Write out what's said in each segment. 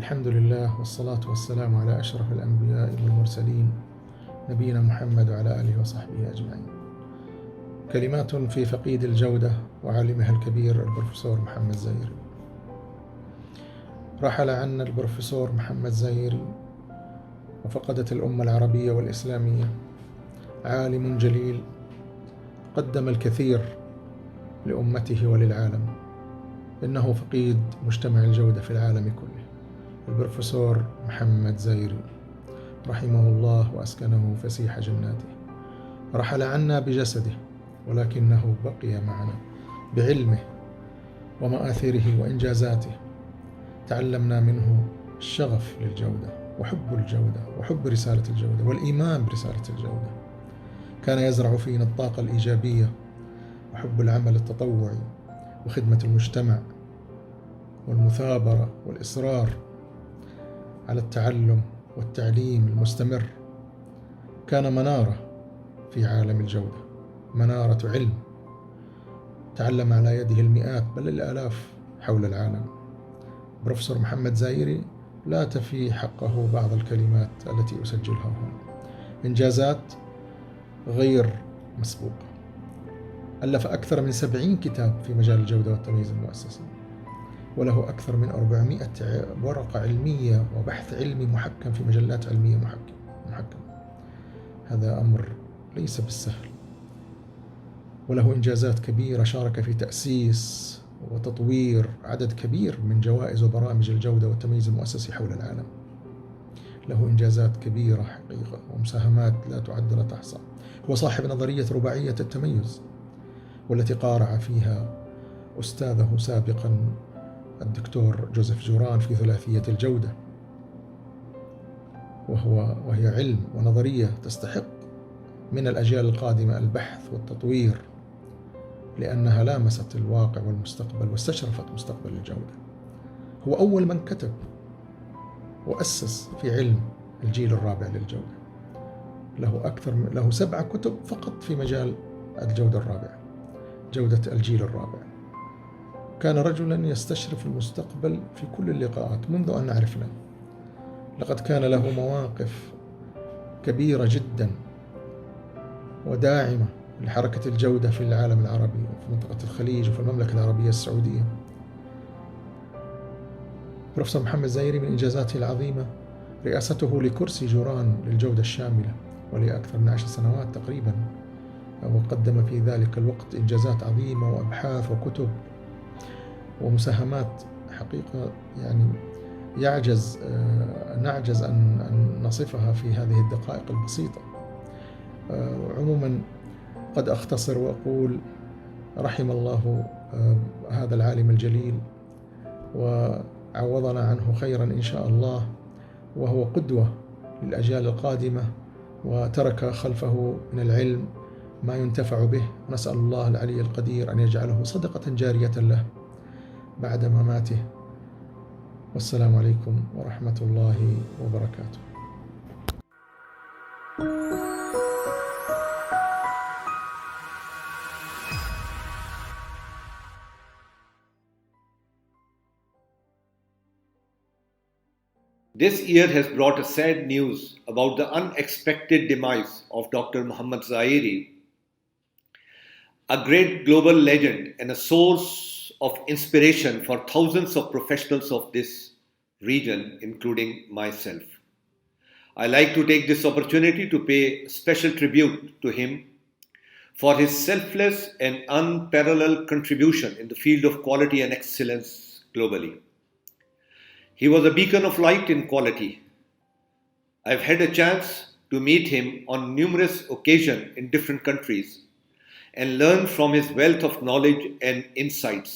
الحمد لله والصلاة والسلام على أشرف الأنبياء والمرسلين نبينا محمد وعلى آله وصحبه أجمعين. كلمات في فقيد الجودة وعالمها الكبير البروفيسور محمد زايري. رحل عنا البروفيسور محمد زايري وفقدت الأمة العربية والإسلامية عالم جليل قدم الكثير لأمته وللعالم. إنه فقيد مجتمع الجودة في العالم كله، البروفيسور محمد زايري رحمه الله وأسكنه فسيح جناته. رحل عنا بجسده ولكنه بقي معنا بعلمه ومآثره وإنجازاته. تعلمنا منه الشغف للجودة وحب الجودة وحب رسالة الجودة والإيمان برسالة الجودة. كان يزرع فينا الطاقة الإيجابية وحب العمل التطوعي وخدمة المجتمع والمثابرة والإصرار على التعلم والتعليم المستمر. كان منارة في عالم الجودة، منارة علم تعلم على يده المئات بل الآلاف حول العالم. بروفيسور محمد زايري لا تفي حقه بعض الكلمات التي أسجلها هنا. إنجازات غير مسبوقة، ألف أكثر من 70 كتاب في مجال الجودة والتمييز المؤسسي، وله أكثر من 400 ورقة علمية وبحث علمي محكم في مجلات علمية محكم. هذا أمر ليس بالسهل، وله إنجازات كبيرة. شارك في تأسيس وتطوير عدد كبير من جوائز وبرامج الجودة والتمييز المؤسسي حول العالم. له إنجازات كبيرة حقيقة ومساهمات لا تعد ولا تحصى. هو صاحب نظرية رباعية التميز، والتي قارع فيها أستاذه سابقا الدكتور جوزيف جوران في ثلاثية الجودة، وهي علم ونظرية تستحق من الأجيال القادمة البحث والتطوير، لأنها لامست الواقع والمستقبل واستشرفت مستقبل الجودة. هو أول من كتب وأسس في علم الجيل الرابع للجودة. له 7 كتب فقط في مجال الجودة الرابعة، جودة الجيل الرابع. كان رجلا يستشرف المستقبل في كل اللقاءات منذ أن عرفنا. لقد كان له مواقف كبيرة جدا وداعمة لحركة الجودة في العالم العربي وفي منطقة الخليج وفي المملكة العربية السعودية. بروفيسور محمد زايري من إنجازاته العظيمة رئاسته لكرسي جوران للجودة الشاملة ولأكثر من 10 سنوات تقريبا، وقدم في ذلك الوقت إنجازات عظيمة وأبحاث وكتب ومساهمات حقيقة يعني نعجز أن نصفها في هذه الدقائق البسيطة. عموما قد أختصر وأقول رحم الله هذا العالم الجليل وعوضنا عنه خيرا إن شاء الله، وهو قدوة للأجيال القادمة وترك خلفه من العلم ما ينتفع به. نسأل الله العلي القدير أن يجعله صدقة جارية له بعد مماته. والسلام عليكم ورحمة الله وبركاته. This year has brought a sad news about the unexpected demise of Dr. Mohamed Zairi, a great global legend and a source of inspiration for thousands of professionals of this region, including myself. I like to take this opportunity to pay special tribute to him for his selfless and unparalleled contribution in the field of quality and excellence globally. He was a beacon of light in quality. I've had a chance to meet him on numerous occasions in different countries and learn from his wealth of knowledge and insights,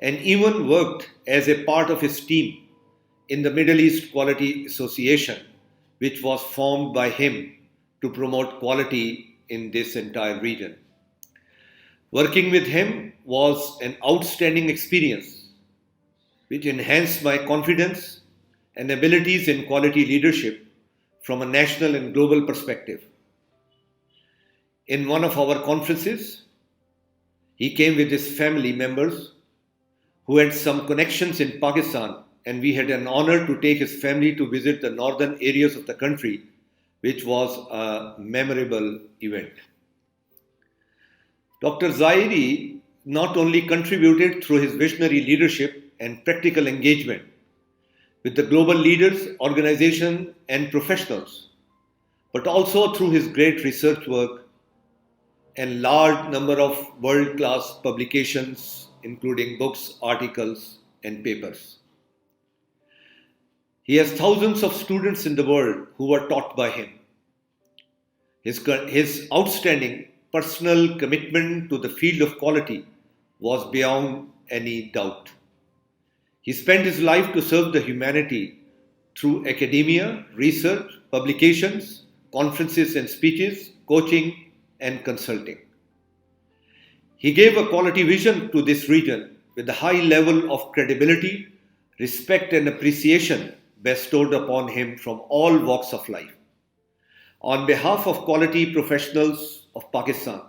and even worked as a part of his team in the Middle East Quality Association, which was formed by him to promote quality in this entire region. Working with him was an outstanding experience which enhanced my confidence and abilities in quality leadership from a national and global perspective. In one of our conferences, he came with his family members who had some connections in Pakistan and we had an honor to take his family to visit the northern areas of the country, which was a memorable event. Dr. Zairi not only contributed through his visionary leadership and practical engagement with the global leaders, organizations, and professionals, but also through his great research work and large number of world-class publications, including books, articles, and papers. He has thousands of students in the world who were taught by him. His outstanding personal commitment to the field of quality was beyond any doubt. He spent his life to serve the humanity through academia, research, publications, conferences and speeches, coaching, and consulting. He gave a quality vision to this region with a high level of credibility, respect, and appreciation bestowed upon him from all walks of life. On behalf of quality professionals of Pakistan,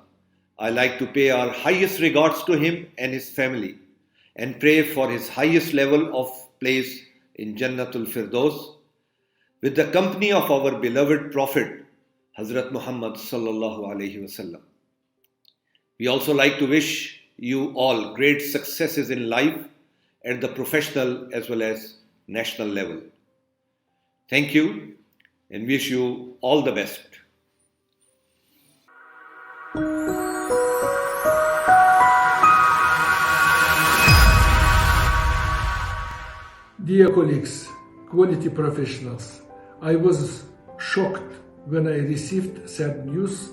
I like to pay our highest regards to him and his family and pray for his highest level of place in Jannatul Firdaus with the company of our beloved Prophet Hazrat Muhammad sallallahu alaihi wasallam. We also like to wish you all great successes in life at the professional as well as national level. Thank you and wish you all the best. Dear colleagues, quality professionals, I was shocked when I received sad news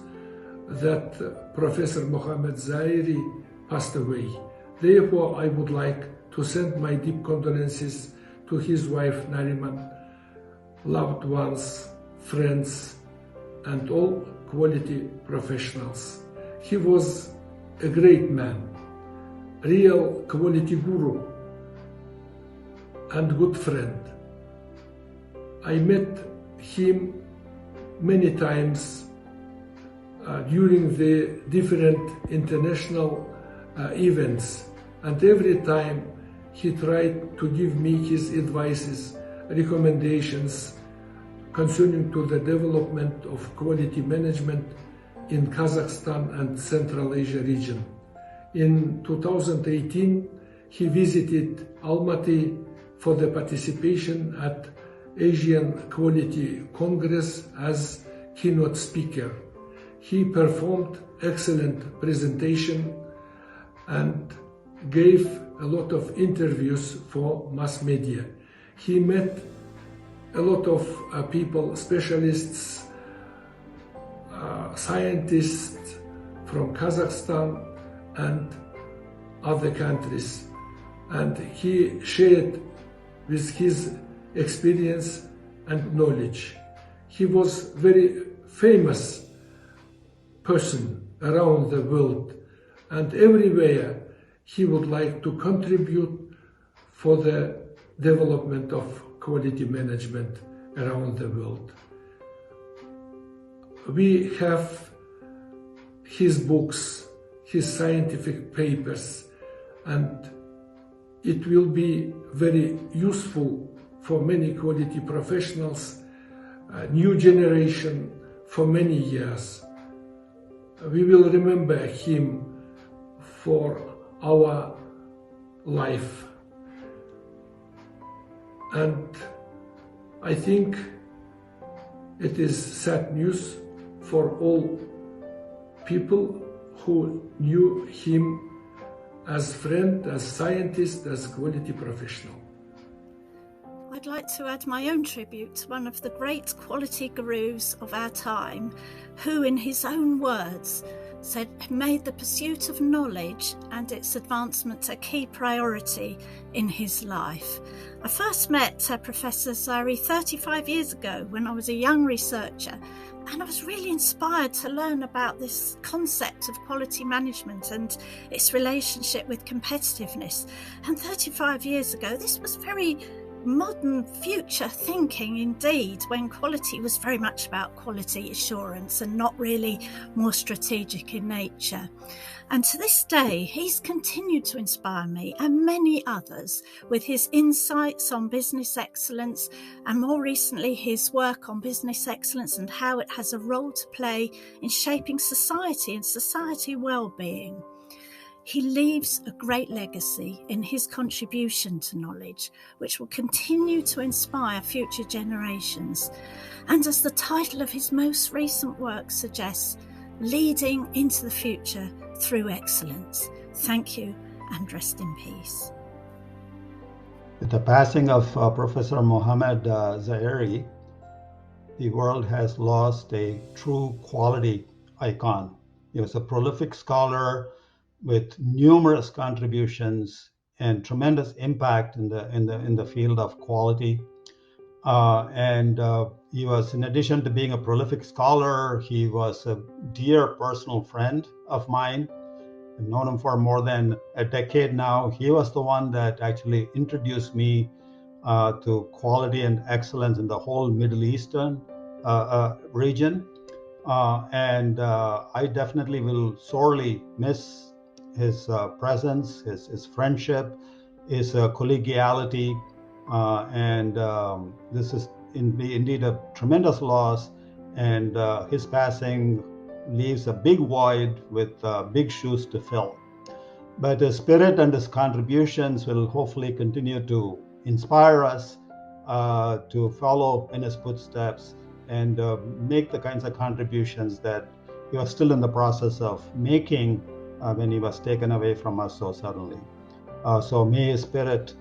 that Professor Mohamed Zairi passed away. Therefore, I would like to send my deep condolences to his wife Nariman, loved ones, friends, and all quality professionals. He was a great man, real quality guru, and good friend. I met him many times during the different international events, and every time he tried to give me his advices, recommendations concerning to the development of quality management in Kazakhstan and Central Asia region. In 2018, he visited Almaty for the participation at Asian Quality Congress as keynote speaker. He performed excellent presentation and gave a lot of interviews for mass media. He met a lot of people, specialists, scientists from Kazakhstan and other countries, and he shared with his experience and knowledge. He was very famous person around the world, and everywhere he would like to contribute for the development of quality management around the world. We have his books, his scientific papers, and it will be very useful for many quality professionals, new generation, for many years. We will remember him for our life. And I think it is sad news for all people who knew him as friend, as scientist, as quality professional. I'd like to add my own tribute to one of the great quality gurus of our time, who in his own words said made the pursuit of knowledge and its advancement a key priority in his life. I first met Professor Zairi 35 years ago when I was a young researcher, and I was really inspired to learn about this concept of quality management and its relationship with competitiveness. And 35 years ago, this was very modern future thinking indeed, when quality was very much about quality assurance and not really more strategic in nature. And to this day, he's continued to inspire me and many others with his insights on business excellence, and more recently his work on business excellence and how it has a role to play in shaping society and society well-being. He leaves a great legacy in his contribution to knowledge, which will continue to inspire future generations. And as the title of his most recent work suggests, leading into the future through excellence. Thank you, and rest in peace. With the passing of Professor Mohamed Zairi, the world has lost a true quality icon. He was a prolific scholar with numerous contributions and tremendous impact in the field of quality. He was, in addition to being a prolific scholar, he was a dear personal friend of mine. I've known him for more than a decade now. He was the one that actually introduced me to quality and excellence in the whole Middle Eastern region. I definitely will sorely miss his presence, his friendship, his collegiality, this is indeed a tremendous loss, and his passing leaves a big void with big shoes to fill. But his spirit and his contributions will hopefully continue to inspire us to follow in his footsteps and make the kinds of contributions that he was still in the process of making when he was taken away from us so suddenly. So may his spirit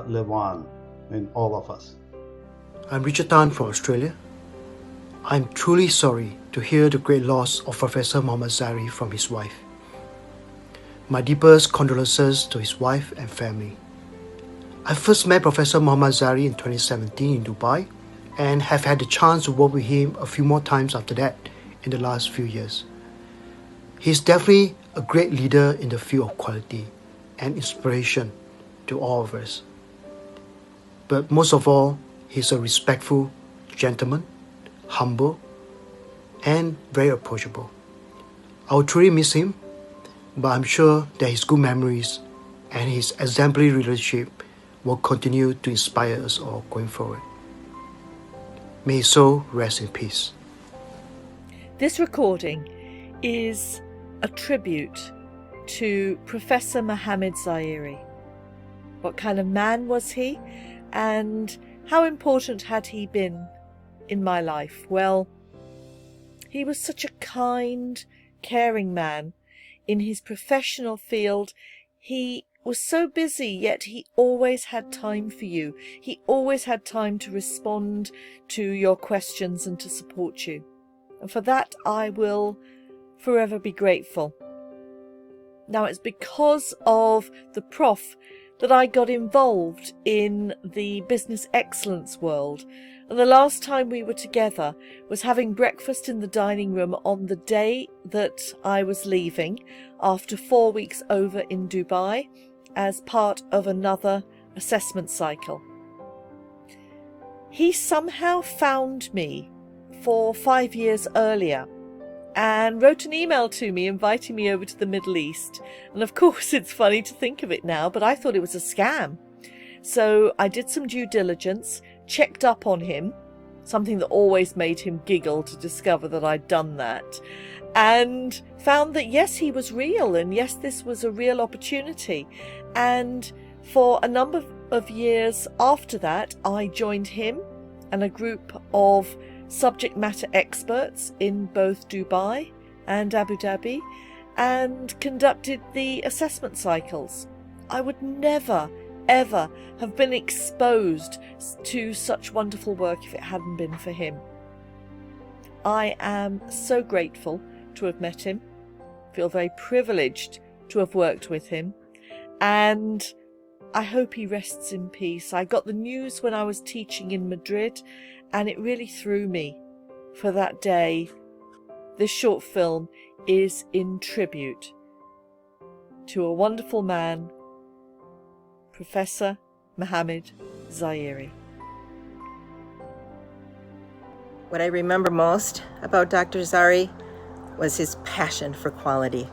live on in all of us. I'm Richard Tan from Australia. I'm truly sorry to hear the great loss of Professor Mohamed Zairi from his wife. My deepest condolences to his wife and family. I first met Professor Mohamed Zairi in 2017 in Dubai and have had the chance to work with him a few more times after that in the last few years. He's definitely a great leader in the field of quality and inspiration to all of us. But most of all, he's a respectful gentleman, humble, and very approachable. I will truly miss him, but I'm sure that his good memories and his exemplary leadership will continue to inspire us all going forward. May his soul rest in peace. This recording is a tribute to Professor Mohamed Zairi. What kind of man was he, and how important had he been in my life? Well, he was such a kind, caring man. In his professional field, he was so busy, yet he always had time for you. He always had time to respond to your questions and to support you. And for that, I will forever be grateful. Now, it's because of the Prof that I got involved in the business excellence world. And the last time we were together was having breakfast in the dining room on the day that I was leaving after 4 weeks over in Dubai as part of another assessment cycle. He somehow found me 5 years earlier and wrote an email to me inviting me over to the Middle East. And of course, it's funny to think of it now, but I thought it was a scam. So I did some due diligence, checked up on him, something that always made him giggle to discover that I'd done that, and found that yes, he was real, and yes, this was a real opportunity. And for a number of years after that, I joined him and a group of subject matter experts in both Dubai and Abu Dhabi and conducted the assessment cycles. I would never, ever have been exposed to such wonderful work if it hadn't been for him. I am so grateful to have met him, feel very privileged to have worked with him, and I hope he rests in peace. I got the news when I was teaching in Madrid, and it really threw me for that day. This short film is in tribute to a wonderful man, Professor Mohamed Zairi. What I remember most about Dr. Zairi was his passion for quality.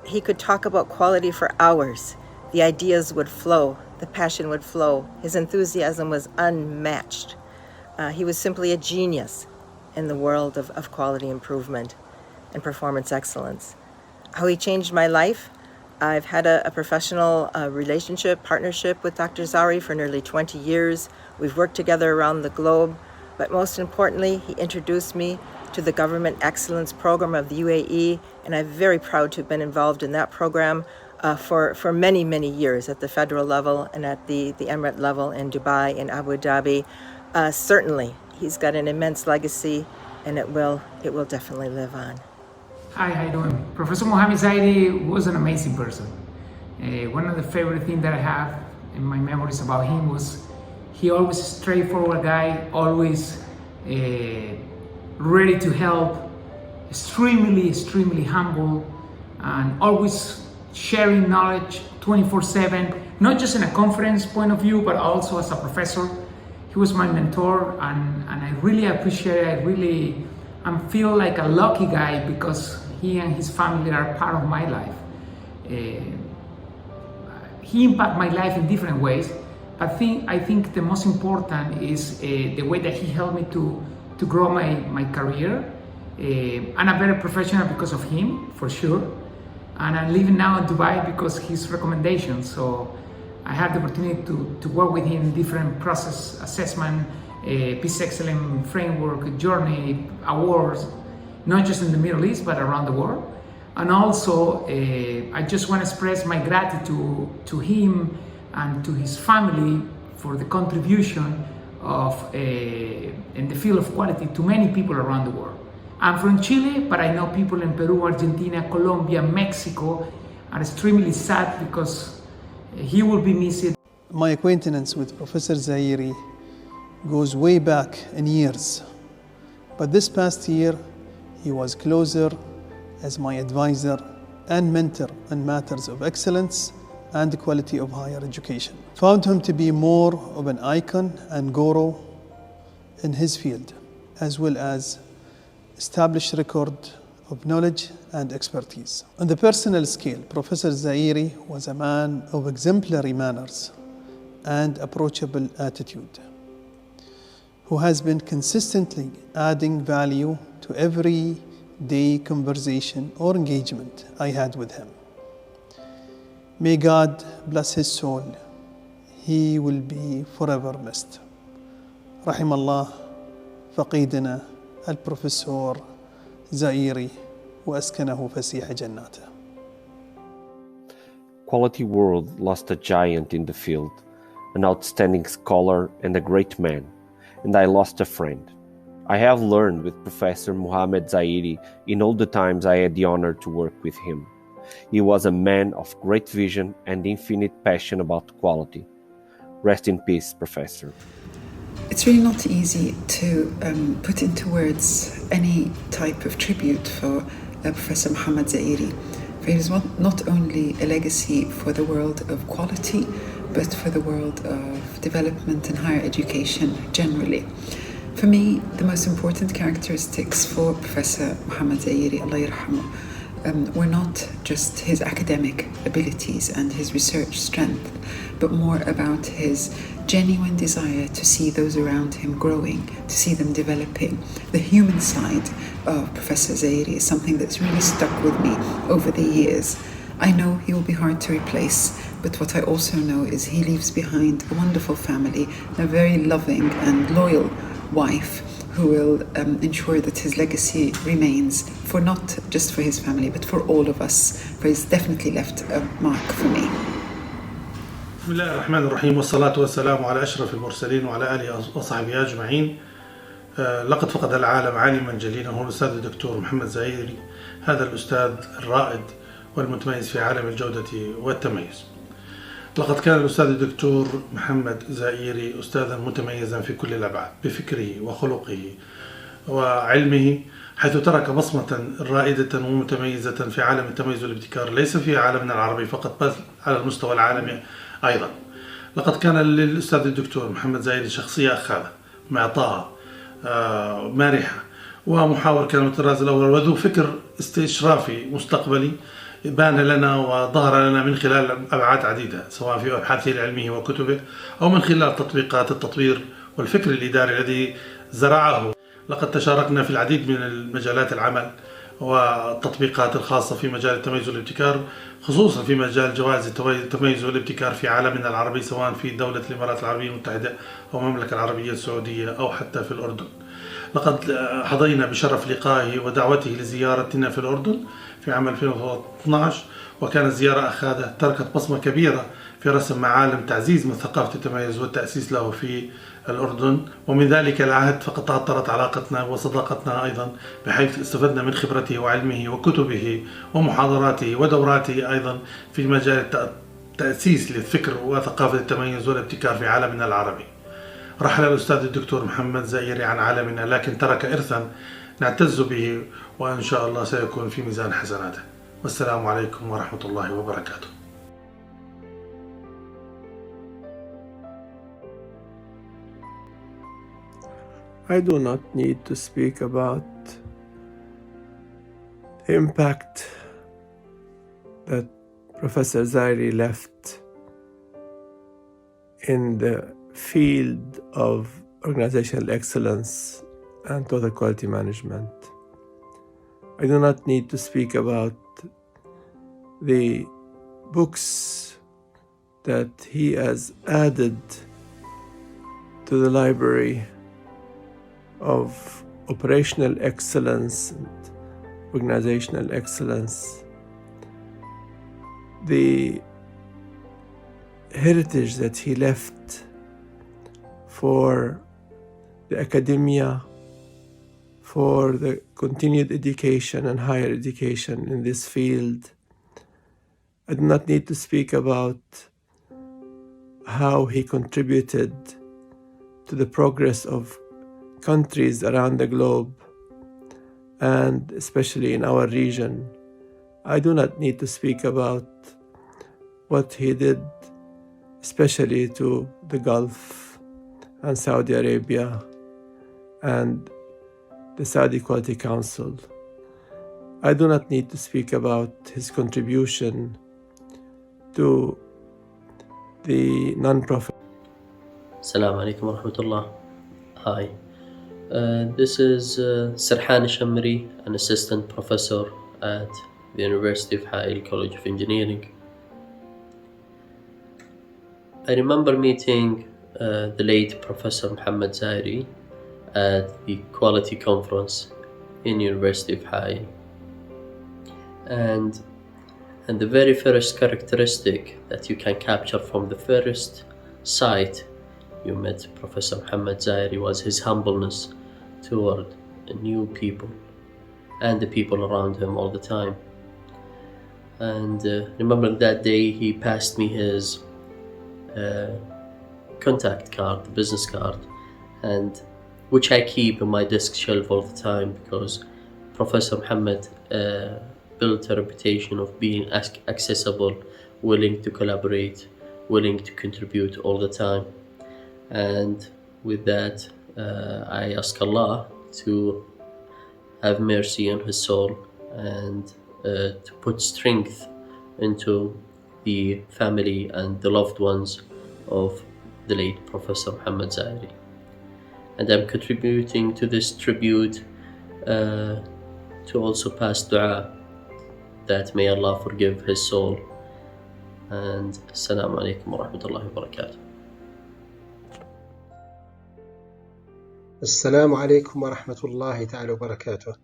He could talk about quality for hours. The ideas would flow, the passion would flow. His enthusiasm was unmatched. He was simply a genius in the world of quality improvement and performance excellence. How he changed my life? I've had a professional partnership with Dr. Zairi for nearly 20 years. We've worked together around the globe, but most importantly, he introduced me to the Government Excellence Program of the UAE, and I'm very proud to have been involved in that program for many, many years at the federal level and at the Emirate level in Dubai and Abu Dhabi. Certainly, he's got an immense legacy, and it will definitely live on. Hi, how you doing? Professor Mohamed Zairi was an amazing person. One of the favorite things that I have in my memories about him was he always a straightforward guy, always ready to help, extremely humble, and always sharing knowledge 24/7, not just in a conference point of view, but also as a professor. He was my mentor, and I really appreciate it. I feel like a lucky guy because he and his family are part of my life. He impacted my life in different ways, but I think the most important is the way that he helped me to grow my career. I'm a better professional because of him, for sure. And I'm living now in Dubai because of his recommendations. So I had the opportunity to work with him in different process assessment, Peace Excellence Framework, Journey, awards, not just in the Middle East, but around the world. And also, I just want to express my gratitude to him and to his family for the contribution of in the field of quality to many people around the world. I'm from Chile, but I know people in Peru, Argentina, Colombia, Mexico are extremely sad because he will be missed. My acquaintance with Professor Zairi goes way back in years, but this past year he was closer as my advisor and mentor on matters of excellence and the quality of higher education. Found him to be more of an icon and guru in his field, as well as established record of knowledge and expertise. On the personal scale, Professor Zairi was a man of exemplary manners and approachable attitude, who has been consistently adding value to every day conversation or engagement I had with him. May God bless his soul. He will be forever missed. رحم الله فقيدنا البروفيسور زائري وأسكنه فسيح جناته. Quality World lost a giant in the field, an outstanding scholar and a great man, and I lost a friend. I have learned with Professor Mohamed Zairi in all the times I had the honor to work with him. He was a man of great vision and infinite passion about quality. Rest in peace, Professor. It's really not easy to put into words any type of tribute for Professor Mohamed Zairi. For he was not only a legacy for the world of quality, but for the world of development and higher education generally. For me, the most important characteristics for Professor Mohamed Zairi, Allah yarhamu, were not just his academic abilities and his research strength, but more about his genuine desire to see those around him growing, to see them developing. The human side of Professor Zairi is something that's really stuck with me over the years. I know he will be hard to replace, but what I also know is he leaves behind a wonderful family, a very loving and loyal wife who will ensure that his legacy remains, for not just for his family, but for all of us, for he's definitely left a mark for me. بسم الله الرحمن الرحيم والصلاة والسلام على أشرف المرسلين وعلى آله وصحبه أجمعين. لقد فقد العالم عالما جليلا هو الأستاذ الدكتور محمد زايري، هذا الأستاذ الرائد والمتميز في عالم الجودة والتميز. لقد كان الأستاذ الدكتور محمد زايري أستاذا متميزا في كل الأبعاد بفكره وخلقه وعلمه، حيث ترك بصمة رائدة ومتميزة في عالم التميز والابتكار، ليس في عالمنا العربي فقط بل على المستوى العالمي أيضا. لقد كان للأستاذ الدكتور محمد زايري شخصية أخاذة معطاءة مارحة ومحاور كان من الطراز الأول وذو فكر استشرافي مستقبلي بان لنا وظهر لنا من خلال أبعاد عديدة سواء في أبحاثه العلمية وكتبه أو من خلال تطبيقات التطوير والفكر الإداري الذي زرعه. لقد تشاركنا في العديد من مجالات العمل والتطبيقات الخاصة في مجال التميز والابتكار، خصوصا في مجال جوائز التميز والابتكار في عالمنا العربي سواء في دولة الإمارات العربية المتحدة أو المملكة العربية السعودية أو حتى في الأردن. لقد حظينا بشرف لقائه ودعوته لزيارتنا في الأردن في عام 2012، وكانت زيارة أخاذة تركت بصمة كبيرة في رسم معالم تعزيز من ثقافة التميز والتأسيس له في الأردن، ومن ذلك العهد فقد تأطرت علاقتنا وصداقتنا أيضا، بحيث استفدنا من خبرته وعلمه وكتبه ومحاضراته ودوراته أيضا في مجال التأسيس للفكر وثقافة التميز والابتكار في عالمنا العربي. رحل الأستاذ الدكتور محمد زايري عن عالمنا، لكن ترك إرثا نعتز به وإن شاء الله سيكون في ميزان حسناته. والسلام عليكم ورحمة الله وبركاته. I do not need to speak about the impact that Professor Zairi left in the field of organizational excellence and total quality management. I do not need to speak about the books that he has added to the library of operational excellence and organizational excellence. The heritage that he left for the academia, for the continued education and higher education in this field. I do not need to speak about how he contributed to the progress of countries around the globe, and especially in our region. I do not need to speak about what he did, especially to the Gulf and Saudi Arabia and the Saudi Quality Council. I do not need to speak about his contribution to the non-profit. Assalamu alaikum wa rahmatullah. Hi. This is Serhan Shamri, an assistant professor at the University of Hail College of Engineering. I remember meeting the late Professor Mohamed Zairi at the Quality Conference in University of Hail. And the very first characteristic that you can capture from the first sight you met Professor Mohamed Zairi was his humbleness toward new people and the people around him all the time. And remember that day he passed me his contact card, the business card, and which I keep in my desk shelf all the time, because Professor Mohamed built a reputation of being accessible, willing to collaborate, willing to contribute all the time. And with that, I ask Allah to have mercy on his soul and to put strength into the family and the loved ones of the late Professor Mohamed Zairi. And I'm contributing to this tribute to also pass dua that may Allah forgive his soul. And Assalamu alaikum wa rahmatullahi wa barakatuh. السلام عليكم ورحمة الله تعالى وبركاته.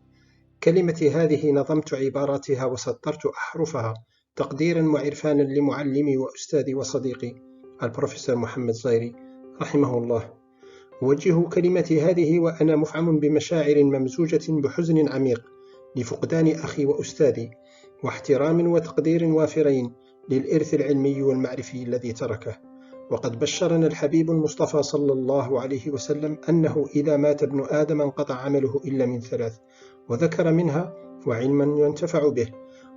كلمتي هذه نظمت عباراتها وسطرت أحرفها تقديرا وعرفانا لمعلمي وأستاذي وصديقي البروفيسور محمد زايري رحمه الله. أوجه كلمتي هذه وأنا مفعم بمشاعر ممزوجة بحزن عميق لفقدان أخي وأستاذي، واحترام وتقدير وافرين للإرث العلمي والمعرفي الذي تركه. وقد بشرنا الحبيب المصطفى صلى الله عليه وسلم أنه إذا مات ابن آدم انقطع عمله إلا من ثلاث، وذكر منها وعلما ينتفع به.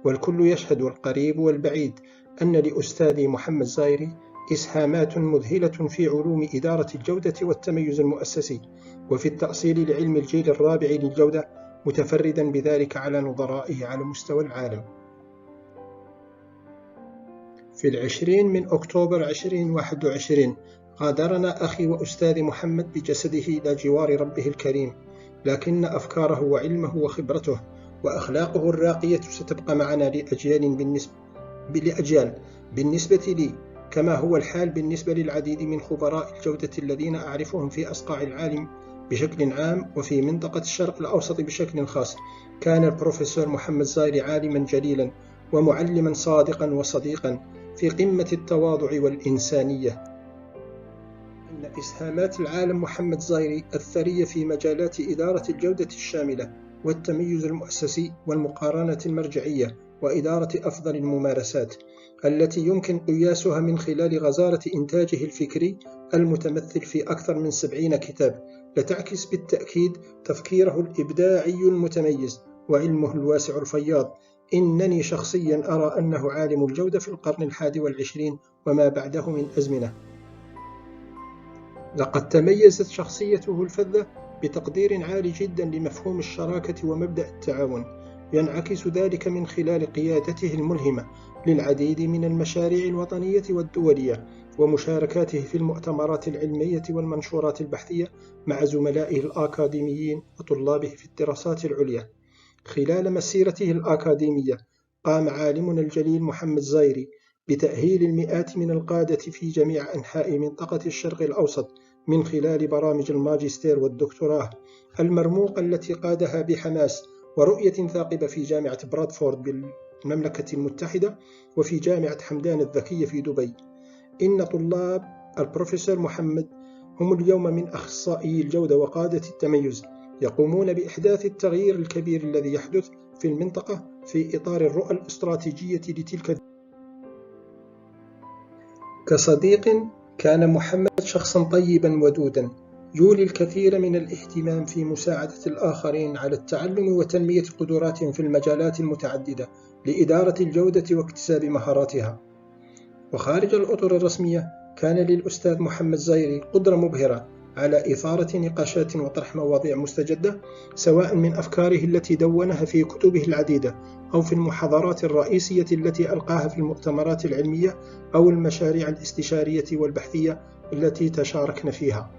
والكل يشهد القريب والبعيد أن لأستاذي محمد زايري إسهامات مذهلة في علوم إدارة الجودة والتميز المؤسسي وفي التأصيل لعلم الجيل الرابع للجودة، متفردا بذلك على نظرائه على مستوى العالم. في 20 من أكتوبر 2021 غادرنا أخي وأستاذي محمد بجسده إلى جوار ربه الكريم، لكن أفكاره وعلمه وخبرته وأخلاقه الراقية ستبقى معنا لأجيال بالنسبة لي، كما هو الحال بالنسبة للعديد من خبراء الجودة الذين أعرفهم في أصقاع العالم بشكل عام وفي منطقة الشرق الأوسط بشكل خاص. كان البروفيسور محمد زايري عالما جليلا ومعلما صادقا وصديقا في قمة التواضع والإنسانية. إن إسهامات العالم محمد زايري الثرية في مجالات إدارة الجودة الشاملة والتميز المؤسسي والمقارنة المرجعية وإدارة أفضل الممارسات التي يمكن قياسها من خلال غزارة إنتاجه الفكري المتمثل في أكثر من 70 كتاب، لتعكس بالتأكيد تفكيره الإبداعي المتميز وعلمه الواسع الفياض. إنني شخصيا أرى أنه عالم الجودة في القرن ال21 وما بعده من أزمنة. لقد تميزت شخصيته الفذة بتقدير عالي جدا لمفهوم الشراكة ومبدأ التعاون، ينعكس ذلك من خلال قيادته الملهمة للعديد من المشاريع الوطنية والدولية ومشاركاته في المؤتمرات العلمية والمنشورات البحثية مع زملائه الأكاديميين وطلابه في الدراسات العليا. خلال مسيرته الأكاديمية قام عالمنا الجليل محمد زايري بتأهيل المئات من القادة في جميع أنحاء منطقة الشرق الأوسط من خلال برامج الماجستير والدكتوراه المرموقة التي قادها بحماس ورؤية ثاقبة في جامعة برادفورد بالمملكة المتحدة وفي جامعة حمدان الذكية في دبي. إن طلاب البروفيسور محمد هم اليوم من أخصائي الجودة وقادة التميز، يقومون بإحداث التغيير الكبير الذي يحدث في المنطقة في إطار الرؤى الاستراتيجية لتلك. كصديق كان محمد شخصا طيبا ودودا، يولي الكثير من الاهتمام في مساعدة الآخرين على التعلم وتنمية قدراتهم في المجالات المتعددة لإدارة الجودة واكتساب مهاراتها. وخارج الأطر الرسمية كان للأستاذ محمد زايري قدرة مبهرة على إثارة نقاشات وطرح مواضيع مستجدة، سواء من أفكاره التي دونها في كتبه العديدة أو في المحاضرات الرئيسية التي ألقاها في المؤتمرات العلمية أو المشاريع الاستشارية والبحثية التي تشاركنا فيها.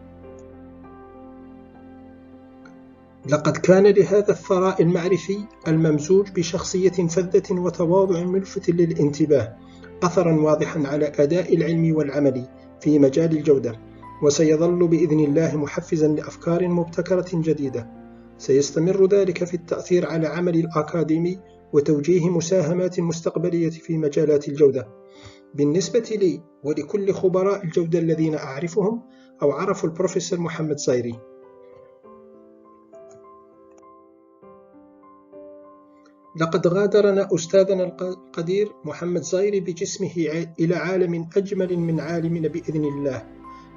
لقد كان لهذا الثراء المعرفي الممزوج بشخصية فذة وتواضع ملفت للانتباه أثرا واضحا على أداء العلم والعمل في مجال الجودة، وسيظل بإذن الله محفزا لأفكار مبتكرة جديدة. سيستمر ذلك في التأثير على عمل الأكاديمي وتوجيه مساهمات مستقبلية في مجالات الجودة. بالنسبة لي ولكل خبراء الجودة الذين أعرفهم أو عرفوا البروفيسور محمد زايري، لقد غادرنا أستاذنا القدير محمد زايري بجسمه إلى عالم أجمل من عالمنا بإذن الله،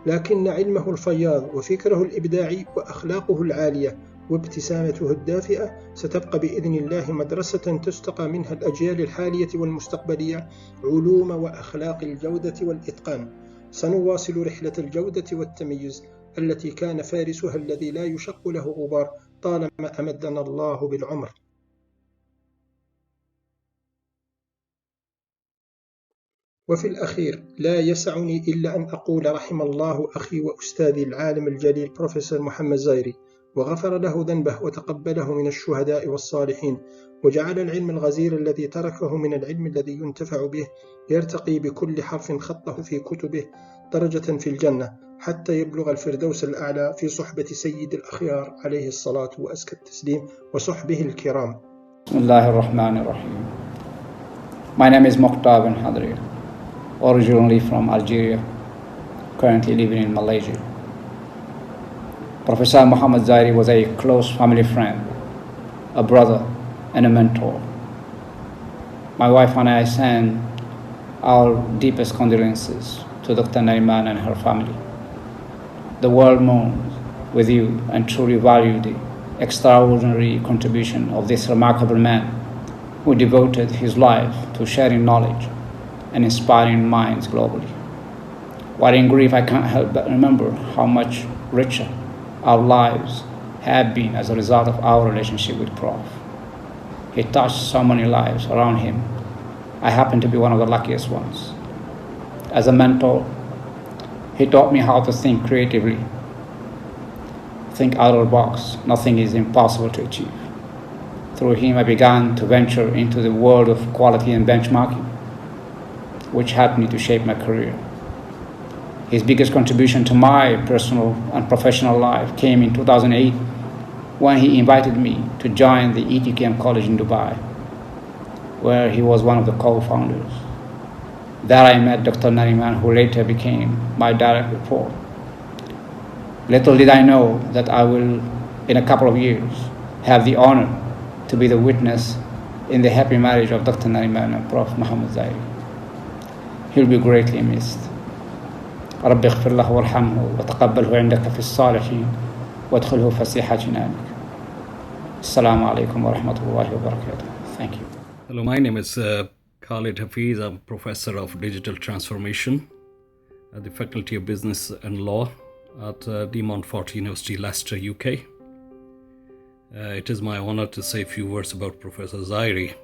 لكن علمه الفياض وفكره الإبداعي وأخلاقه العالية وابتسامته الدافئة ستبقى بإذن الله مدرسة تستقى منها الأجيال الحالية والمستقبلية علوم وأخلاق الجودة والإتقان. سنواصل رحلة الجودة والتميز التي كان فارسها الذي لا يشق له غبار طالما أمدنا الله بالعمر. وفي الأخير لا يسعني إلا أن أقول رحم الله أخي وأستاذي العالم الجليل بروفيسور محمد زايري، وغفر له ذنبه وتقبله من الشهداء والصالحين، وجعل العلم الغزير الذي تركه من العلم الذي ينتفع به يرتقي بكل حرف خطه في كتبه درجة في الجنة حتى يبلغ الفردوس الأعلى في صحبة سيد الأخيار عليه الصلاة وأزكى التسليم وصحبه الكرام. بسم الله الرحمن الرحيم. My name is Mokhtar bin Hadri, originally from Algeria, currently living in Malaysia. Professor Mohamed Zairi was a close family friend, a brother, and a mentor. My wife and I send our deepest condolences to Dr. Nariman and her family. The world mourns with you and truly value the extraordinary contribution of this remarkable man who devoted his life to sharing knowledge and inspiring minds globally. While in grief, I can't help but remember how much richer our lives have been as a result of our relationship with Prof. He touched so many lives around him. I happen to be one of the luckiest ones. As a mentor, he taught me how to think creatively, think out of the box. Nothing is impossible to achieve. Through him, I began to venture into the world of quality and benchmarking, which helped me to shape my career. His biggest contribution to my personal and professional life came in 2008 when he invited me to join the ETKM College in Dubai, where he was one of the co-founders. There I met Dr. Nariman, who later became my direct report. Little did I know that I will, in a couple of years, have the honor to be the witness in the happy marriage of Dr. Nariman and Prof. Mohamed Zairi. He'll be greatly missed. رب اغفر له وارحمه وتقبله عندك في الصالحين وادخله فسيح جنانك. السلام عليكم ورحمة الله وبركاته. Thank you. Hello, my name is Khalid Hafiz. I'm professor of digital transformation at the Faculty of Business and Law at De Montfort University, Leicester, UK. It is my honor to say a few words about Professor Zairi.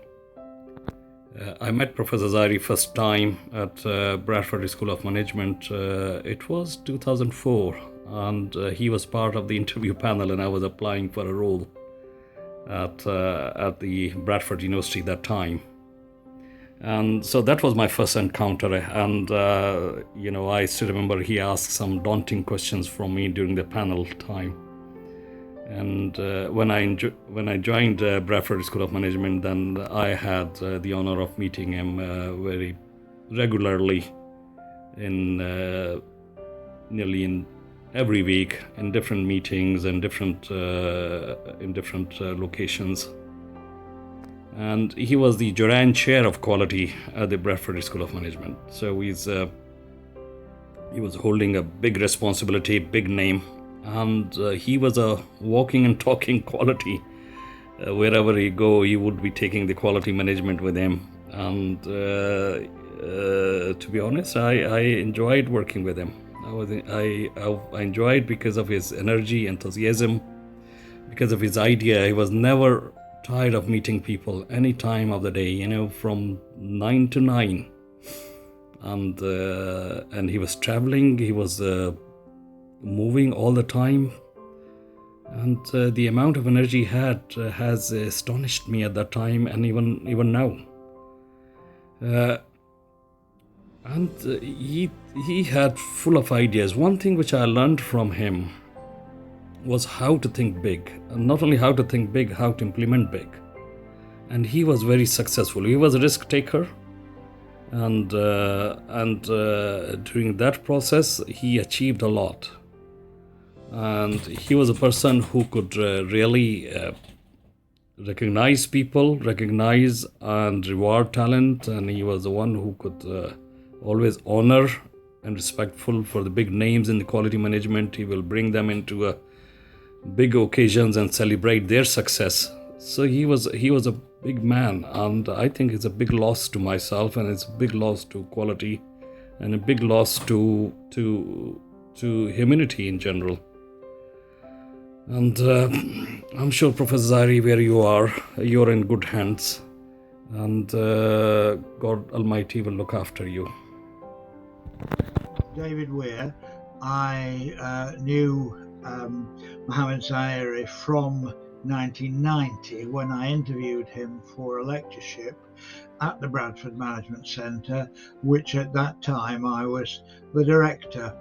I met Professor Zairi first time at Bradford School of Management. It was 2004, and he was part of the interview panel, and I was applying for a role at the Bradford University that time. And so that was my first encounter. And I still remember he asked some daunting questions from me during the panel time. And when I joined Bradford School of Management, then I had the honor of meeting him very regularly, nearly in every week, in different meetings and different locations. And he was the Joran Chair of Quality at the Bradford School of Management. So he was holding a big responsibility, big name. And he was a walking and talking quality. Wherever he go, he would be taking the quality management with him. And to be honest, I enjoyed working with him. I enjoyed because of his energy, enthusiasm, because of his idea. He was never tired of meeting people any time of the day, from 9 to 9. And he was traveling, he was moving all the time, and the amount of energy he had has astonished me at that time, and even now. And he had full of ideas. One thing which I learned from him was how to think big, and not only how to think big, how to implement big. And he was very successful. He was a risk taker, and during that process he achieved a lot. And he was a person who could really recognize people, recognize and reward talent, and he was the one who could always honor and respectful for the big names in the quality management. He will bring them into big occasions and celebrate their success. So he was a big man, and I think it's a big loss to myself, and it's a big loss to quality, and a big loss to humanity in general. And I'm sure, Professor Zairi, where you are, you're in good hands, and God Almighty will look after you. David Weir. I knew Mohamed Zairi from 1990 when I interviewed him for a lectureship at the Bradford Management Centre, which at that time I was the director.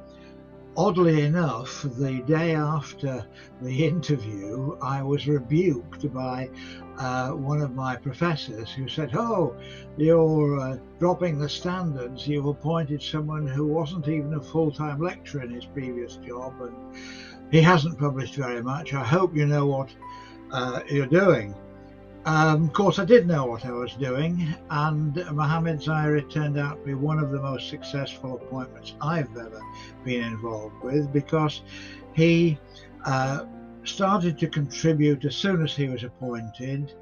Oddly enough, the day after the interview, I was rebuked by one of my professors who said, "Oh, you're dropping the standards. You've appointed someone who wasn't even a full-time lecturer in his previous job, and he hasn't published very much. I hope you know what you're doing." Of course, I did know what I was doing, and Mohamed Zairi turned out to be one of the most successful appointments I've ever been involved with, because he started to contribute as soon as he was appointed.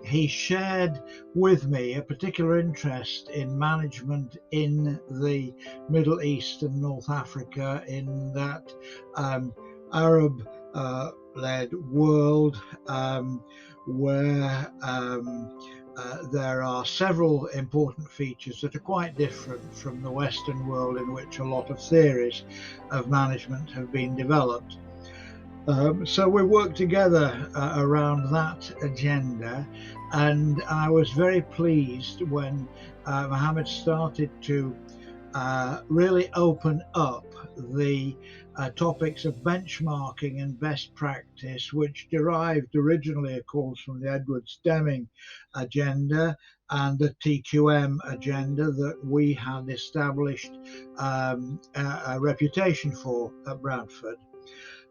He shared with me a particular interest in management in the Middle East and North Africa, in that Arab-led world where there are several important features that are quite different from the Western world, in which a lot of theories of management have been developed. So we worked together around that agenda, and I was very pleased when Mohamed started to really open up the topics of benchmarking and best practice, which derived originally, of course, from the Edwards-Deming agenda and the TQM agenda that we had established a reputation for at Bradford.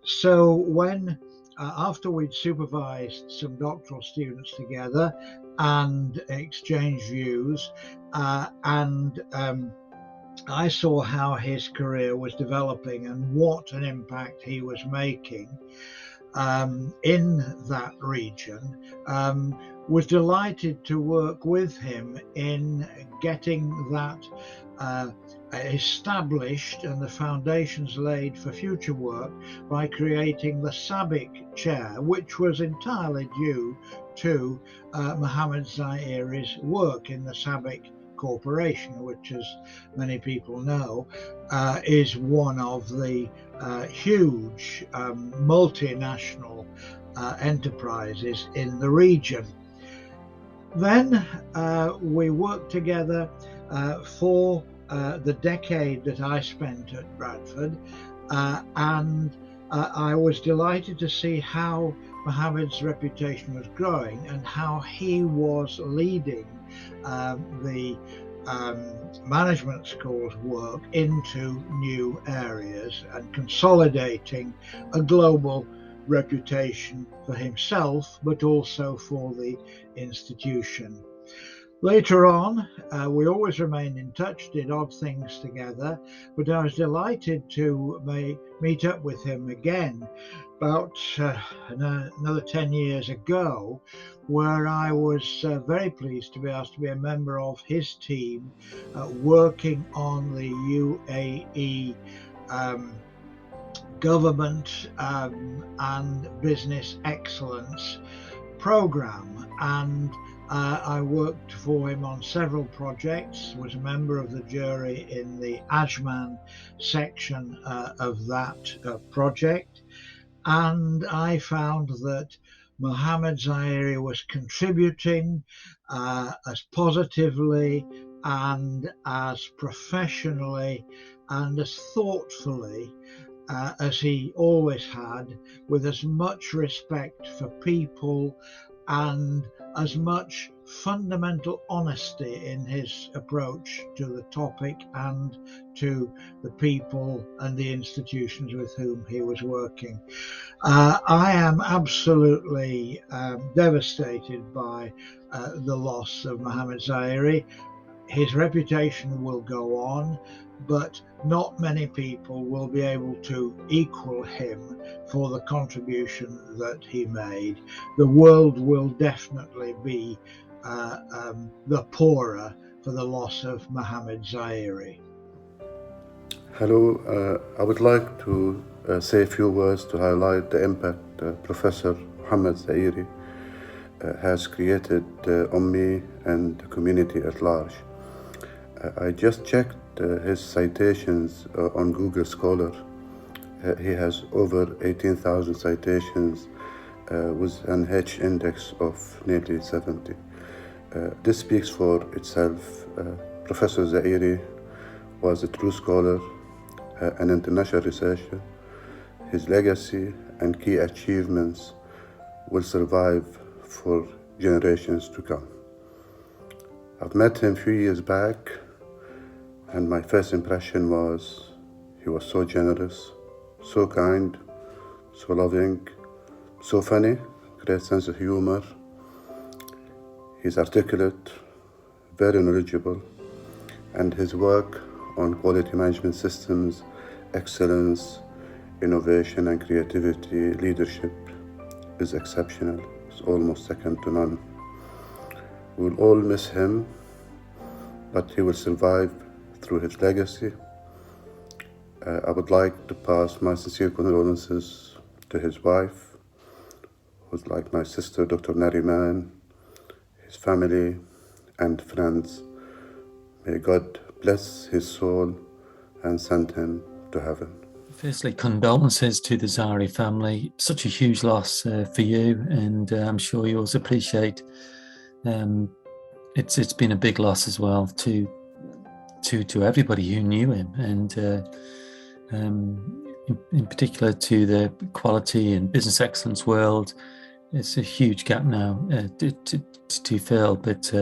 So when, after we'd supervised some doctoral students together and exchanged views, and I saw how his career was developing and what an impact he was making in that region, was delighted to work with him in getting that established and the foundations laid for future work by creating the SABIC chair, which was entirely due to Mohamed Zairi's work in the SABIC Corporation, which, as many people know, is one of the huge multinational enterprises in the region. Then we worked together for the decade that I spent at Bradford, and I was delighted to see how Mohamed's reputation was growing and how he was leading the management school's work into new areas and consolidating a global reputation for himself, but also for the institution. Later on, we always remained in touch, did odd things together, but I was delighted to meet up with him again about another 10 years ago, where I was very pleased to be asked to be a member of his team working on the UAE government and business excellence program. And I worked for him on several projects, was a member of the jury in the Ajman section of that project, and I found that Mohamed Zairi was contributing as positively and as professionally and as thoughtfully as he always had, with as much respect for people and as much fundamental honesty in his approach to the topic and to the people and the institutions with whom he was working. I am absolutely devastated by the loss of Mohamed Zairi. His reputation will go on, but not many people will be able to equal him for the contribution that he made. The world will definitely be the poorer for the loss of Mohamed Zairi. Hello, I would like to say a few words to highlight the impact Professor Mohamed Zairi has created on me and the community at large. I just checked his citations on Google Scholar. He has over 18,000 citations with an H index of nearly 70. This speaks for itself. Professor Zairi was a true scholar, an international researcher. His legacy and key achievements will survive for generations to come. I've met him a few years back, and my first impression was he was so generous, so kind, so loving, so funny, great sense of humor. He's articulate, very knowledgeable, and his work on quality management systems, excellence, innovation and creativity, leadership is exceptional. It's almost second to none. We'll all miss him, but he will survive through his legacy. I would like to pass my sincere condolences to his wife, who's like my sister, Dr. Nariman, his family and friends. May God bless his soul and send him to heaven. Firstly, condolences to the Zairi family. Such a huge loss for you, and I'm sure you also appreciate it's been a big loss as well to everybody who knew him, and in particular to the quality and business excellence world. It's a huge gap now to fill, but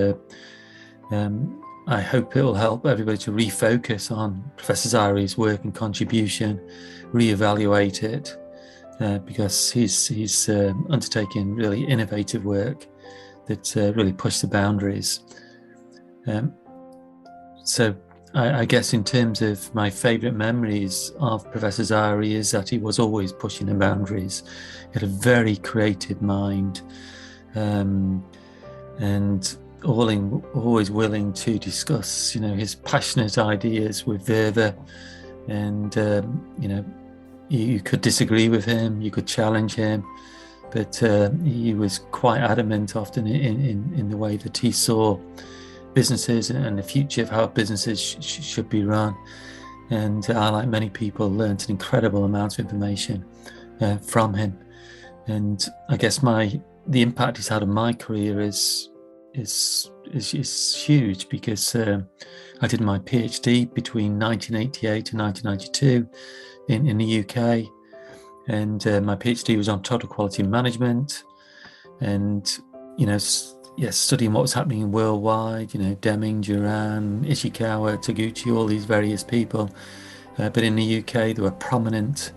I hope it will help everybody to refocus on Professor Zairi's work and contribution, reevaluate it, because he's undertaking really innovative work that really pushed the boundaries. So I guess in terms of my favourite memories of Professor Zairi is that he was always pushing the boundaries. He had a very creative mind, and always willing to discuss, his passionate ideas with verve, and you could disagree with him, you could challenge him, but he was quite adamant often in the way that he saw businesses and the future of how businesses should be run. And I, like many people, learned an incredible amount of information from him. And I guess the impact he's had on my career is huge, because I did my PhD between 1988 and 1992 in the UK, and my PhD was on total quality management, and studying what was happening worldwide, Deming, Duran, Ishikawa, Taguchi, all these various people. But in the UK, there were prominent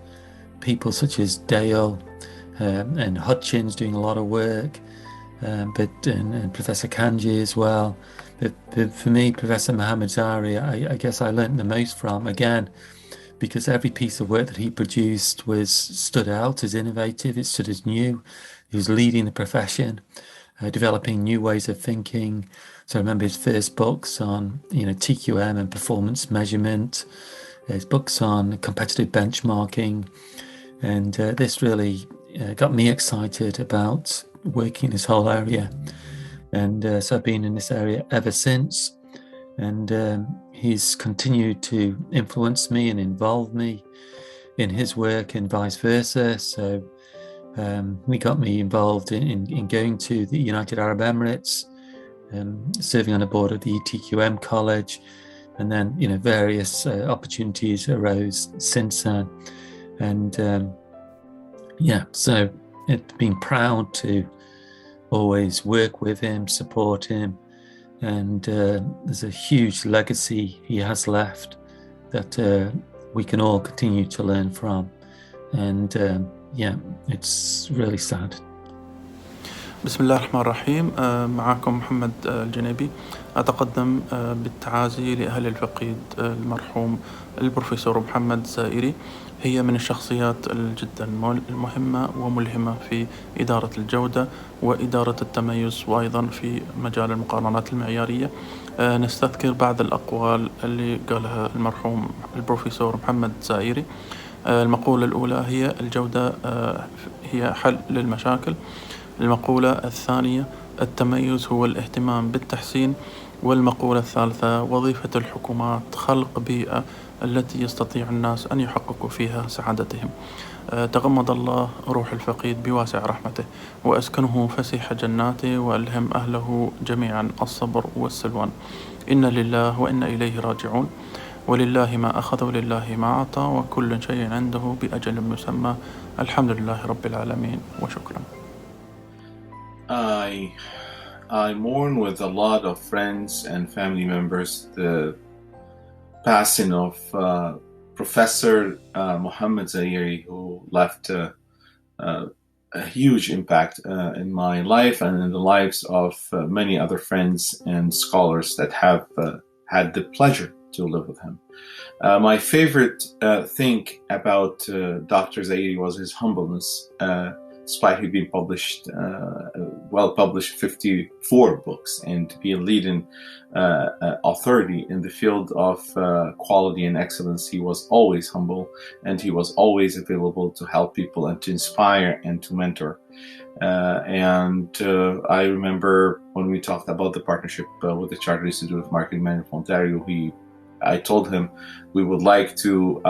people such as Dale and Hutchins doing a lot of work, and Professor Kanji as well. But for me, Professor Mohamed Zairi, I guess I learned the most from, again, because every piece of work that he produced stood out as innovative, it stood as new. He was leading the profession, developing new ways of thinking. So I remember his first books on TQM and performance measurement, his books on competitive benchmarking, and this really got me excited about working in this whole area. And so I've been in this area ever since, and he's continued to influence me and involve me in his work and vice versa. So he got me involved in going to the United Arab Emirates, serving on the board of the TQM College, and then various opportunities arose since then. And so it's been proud to always work with him, support him, and there's a huge legacy he has left that we can all continue to learn from. And it's really sad. بسم الله الرحمن الرحيم. معكم محمد الجنيبي. أتقدم بالتعازي لأهل الفقيد المرحوم البروفيسور محمد زائري. هي من الشخصيات جدا المهمة وملهمة في إدارة الجودة وإدارة التميز، وأيضا في مجال المقارنات المعيارية. نستذكر بعض الأقوال اللي قالها المرحوم البروفيسور محمد زائري. المقولة الأولى هي الجودة هي حل للمشاكل. المقولة الثانية التميز هو الاهتمام بالتحسين. والمقولة الثالثة وظيفة الحكومات خلق بيئة التي يستطيع الناس أن يحققوا فيها سعادتهم. تغمد الله روح الفقيد بواسع رحمته، وأسكنه فسيح جناته، وألهم أهله جميعا الصبر والسلوان. إن لله وإنا إليه راجعون، ولله ما أخذ ولله ما أعطى، وكل شيء عنده بأجل مسمى. الحمد لله رب العالمين، وشكرا. I mourn with a lot of friends and family members the passing of Professor Mohamed Zairi, who left a huge impact in my life and in the lives of many other friends and scholars that have had the pleasure to live with him. My favorite thing about Dr. Zairi was his humbleness, despite he being published, well-published 54 books, and to be a leading authority in the field of quality and excellence. He was always humble, and he was always available to help people and to inspire and to mentor. I remember when we talked about the partnership with the Chartered Institute of Marketing Management from Ontario, I told him we would like to,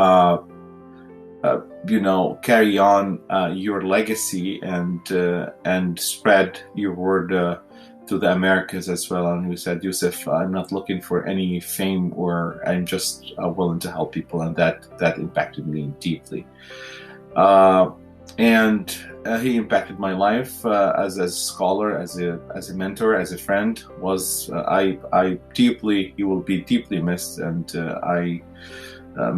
carry on your legacy and spread your word to the Americas as well. And he said, Yusuf, I'm not looking for any fame, or I'm just willing to help people, and that impacted me deeply. He impacted my life as a scholar, as a mentor, as a friend. He will be deeply missed, and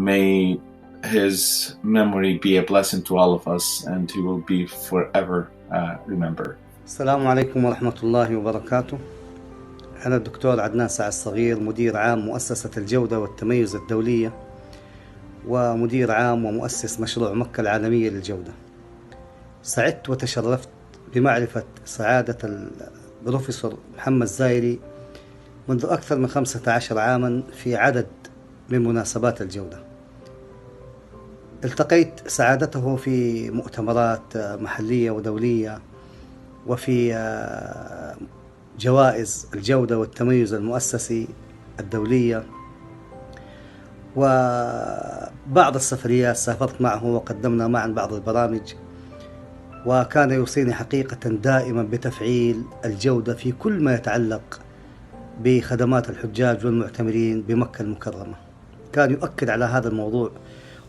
may his memory be a blessing to all of us, and he will be forever remembered. السلام عليكم ورحمة الله وبركاته. أنا الدكتور عدنان سعد الصغير، مدير عام مؤسسة الجودة والتميز الدولية، ومدير عام ومؤسس مشروع مكة العالمية للجودة. سعدت وتشرفت بمعرفة سعادة البروفيسور محمد زايري منذ أكثر من 15 عاما في عدد من مناسبات الجودة. التقيت سعادته في مؤتمرات محلية ودولية، وفي جوائز الجودة والتميز المؤسسي الدولية، وبعض السفريات سافرت معه وقدمنا معا بعض البرامج، وكان يوصيني حقيقة دائما بتفعيل الجودة في كل ما يتعلق بخدمات الحجاج والمعتمرين بمكة المكرمة. كان يؤكد على هذا الموضوع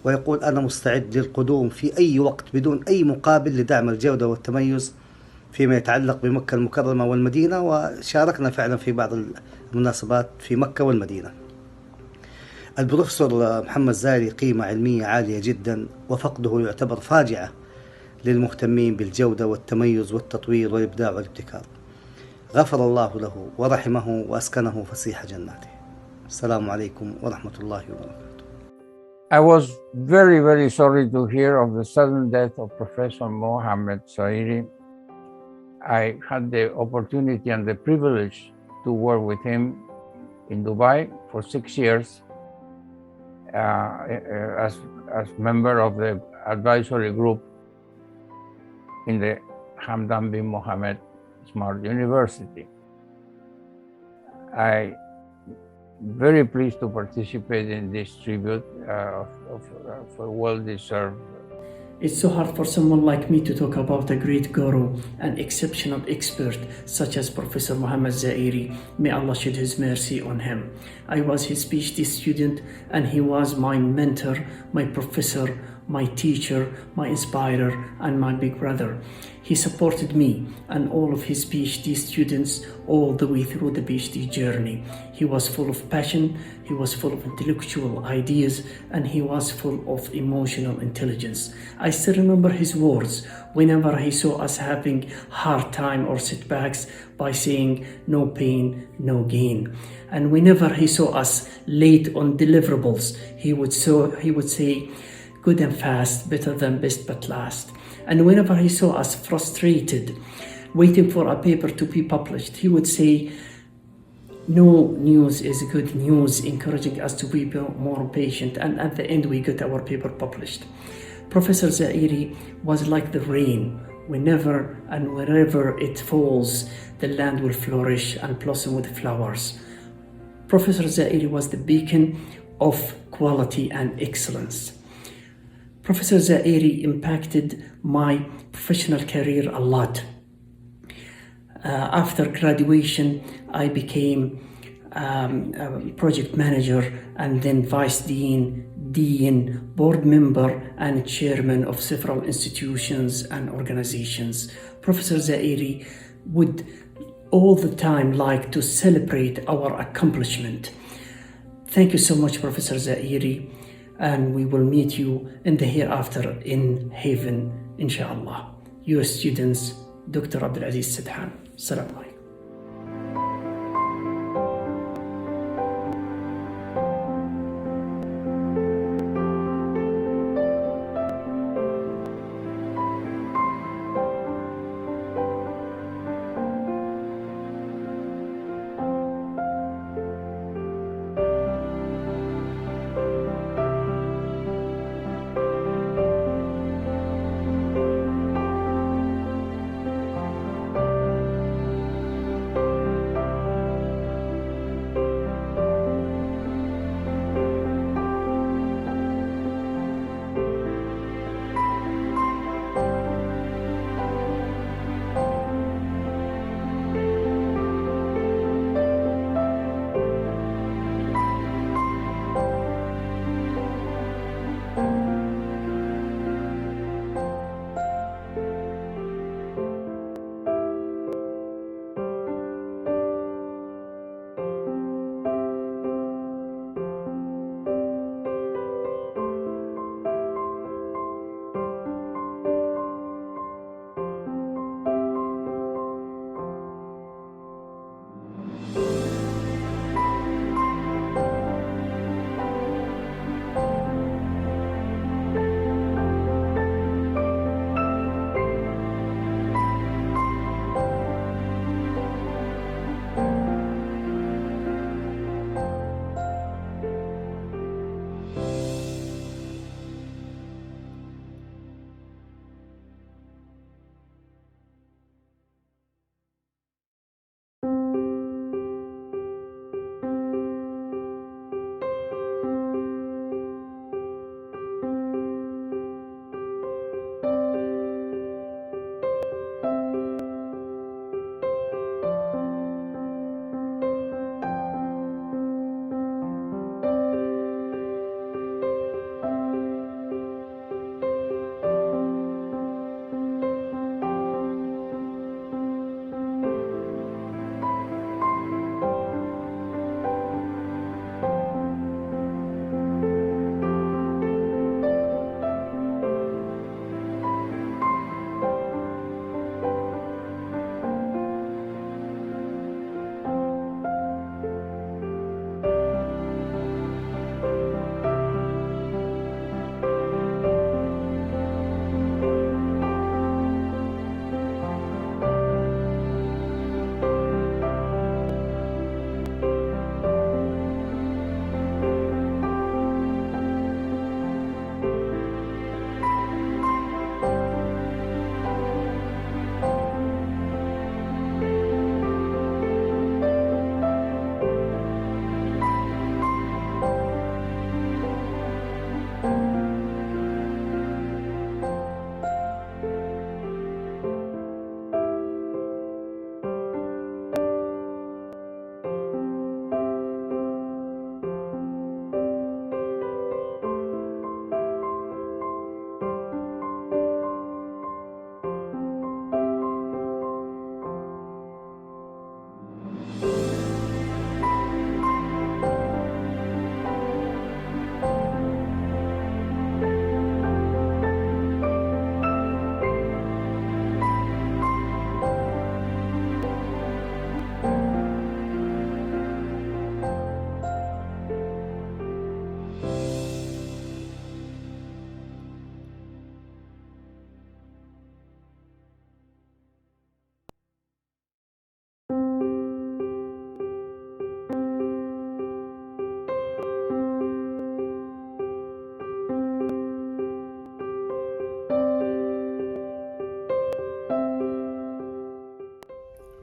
ويقول أنا مستعد للقدوم في أي وقت بدون أي مقابل لدعم الجودة والتميز فيما يتعلق بمكة المكرمة والمدينة، وشاركنا فعلا في بعض المناسبات في مكة والمدينة. البروفيسور محمد زايري قيمة علمية عالية جدا، وفقده يعتبر فاجعة للمهتمين بالجودة والتميز والتطوير والإبداع والابتكار. غفر الله له ورحمه وأسكنه فسيح جناته. السلام عليكم ورحمة الله وبركاته. I was very, very sorry to hear of the sudden death of Professor Mohamed Zairi. I had the opportunity and the privilege to work with him in Dubai for 6 years as member of the advisory group in the Hamdan bin Mohammed Smart University. I very pleased to participate in this tribute for well-deserved. It's so hard for someone like me to talk about a great guru, an exceptional expert such as Professor Mohamed Zairi. May Allah shed His mercy on him. I was his PhD student, and he was my mentor, my professor, my teacher, my inspirer, and my big brother. He supported me and all of his PhD students all the way through the PhD journey. He was full of passion, he was full of intellectual ideas, and he was full of emotional intelligence. I still remember his words whenever he saw us having hard time or setbacks by saying, no pain, no gain. And whenever he saw us late on deliverables, he would say, good and fast, better than best but last. And whenever he saw us frustrated, waiting for a paper to be published, he would say, no news is good news, encouraging us to be more patient. And at the end, we got our paper published. Professor Zairi was like the rain. Whenever and wherever it falls, the land will flourish and blossom with flowers. Professor Zairi was the beacon of quality and excellence. Professor Zairi impacted my professional career a lot. After graduation, I became project manager and then vice dean, board member, and chairman of several institutions and organizations. Professor Zairi would all the time like to celebrate our accomplishment. Thank you so much, Professor Zairi. And we will meet you in the hereafter in heaven, inshallah. Your students, Dr. Abdulaziz Sidhan. Assalamu alaikum.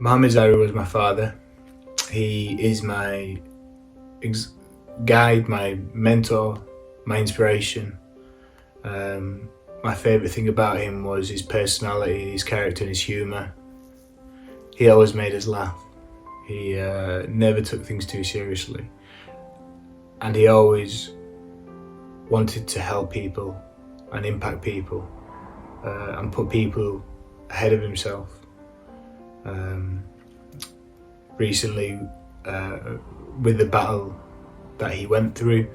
Mohamed Zairi was my father. He is my guide, my mentor, my inspiration. My favourite thing about him was his personality, his character and his humour. He always made us laugh. He never took things too seriously. And he always wanted to help people and impact people and put people ahead of himself. Recently, with the battle that he went through,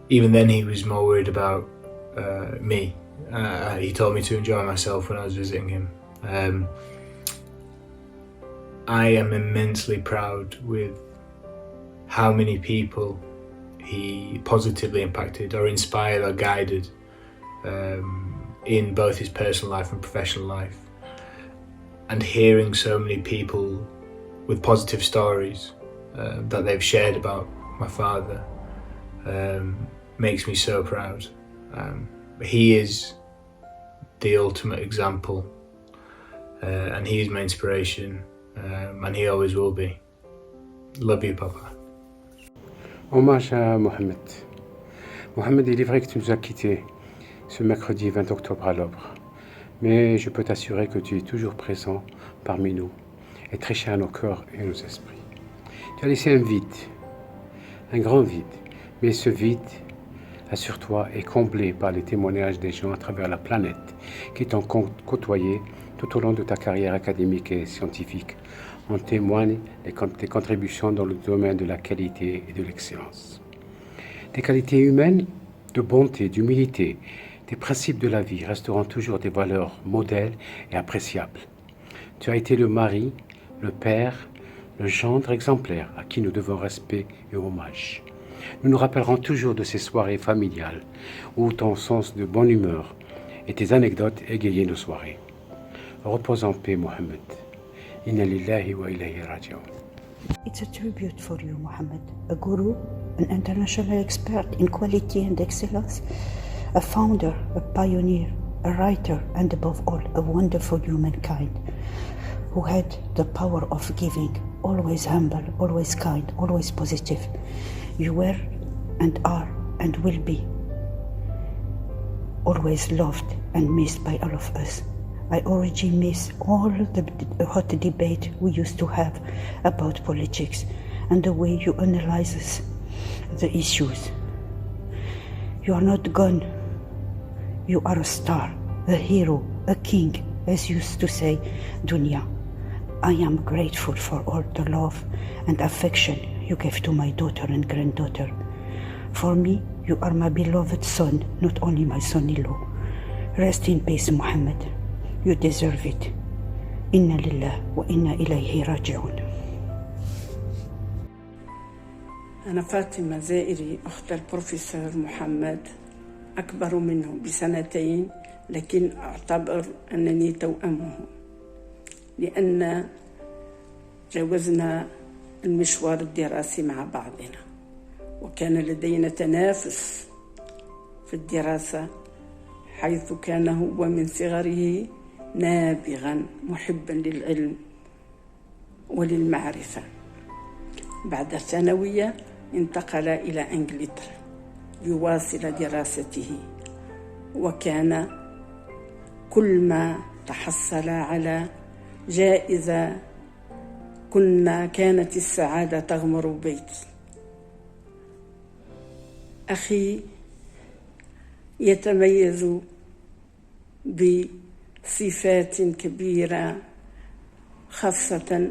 even then he was more worried about me. He told me to enjoy myself when I was visiting him. I am immensely proud with how many people he positively impacted or inspired or guided in both his personal life and professional life. And hearing so many people with positive stories that they've shared about my father makes me so proud. He is the ultimate example and he is my inspiration and he always will be. Love you, Papa. Hommage à Mohamed. Mohamed, il est vrai que tu nous as quittés ce mercredi 20 octobre à l'aube. Mais je peux t'assurer que tu es toujours présent parmi nous et très cher à nos cœurs et à nos esprits. Tu as laissé un vide, un grand vide, mais ce vide, assure-toi, est comblé par les témoignages des gens à travers la planète qui t'ont côtoyé tout au long de ta carrière académique et scientifique. En témoignent tes contributions dans le domaine de la qualité et de l'excellence. Tes qualités humaines, de bonté, d'humilité, tes principes de la vie resteront toujours des valeurs modèles et appréciables. Tu as été le mari, le père, le gendre exemplaire à qui nous devons respect et hommage. Nous nous rappellerons toujours de ces soirées familiales où ton sens de bonne humeur et tes anecdotes égayaient nos soirées. Repose en paix, Mohamed. Inna lillahi wa ilayhi raji'un. It's a tribute for you, Mohamed, a guru, an international expert in quality and excellence, a founder, a pioneer, a writer, and above all, a wonderful humankind who had the power of giving, always humble, always kind, always positive. You were and are and will be always loved and missed by all of us. I already miss all the hot debate we used to have about politics and the way you analyze the issues. You are not gone. You are a star, a hero, a king, as used to say Dunya. I am grateful for all the love and affection you gave to my daughter and granddaughter. For me, you are my beloved son, not only my son-in-law. Rest in peace, Mohammed. You deserve it. Inna lillah wa inna ilayhi raji'un. أنا فاطمة زائري أخت البروفيسور محمد، أكبر منه بسنتين، لكن أعتبر أنني توأمه لأن جاوزنا المشوار الدراسي مع بعضنا، وكان لدينا تنافس في الدراسة، حيث كان هو من صغره نابغا محبا للعلم وللمعرفة. بعد الثانوية انتقل إلى إنجلترا ليواصل دراسته، وكان كل ما تحصل على جائزة كانت السعادة تغمر بيتي. أخي يتميز بصفات كبيرة، خاصة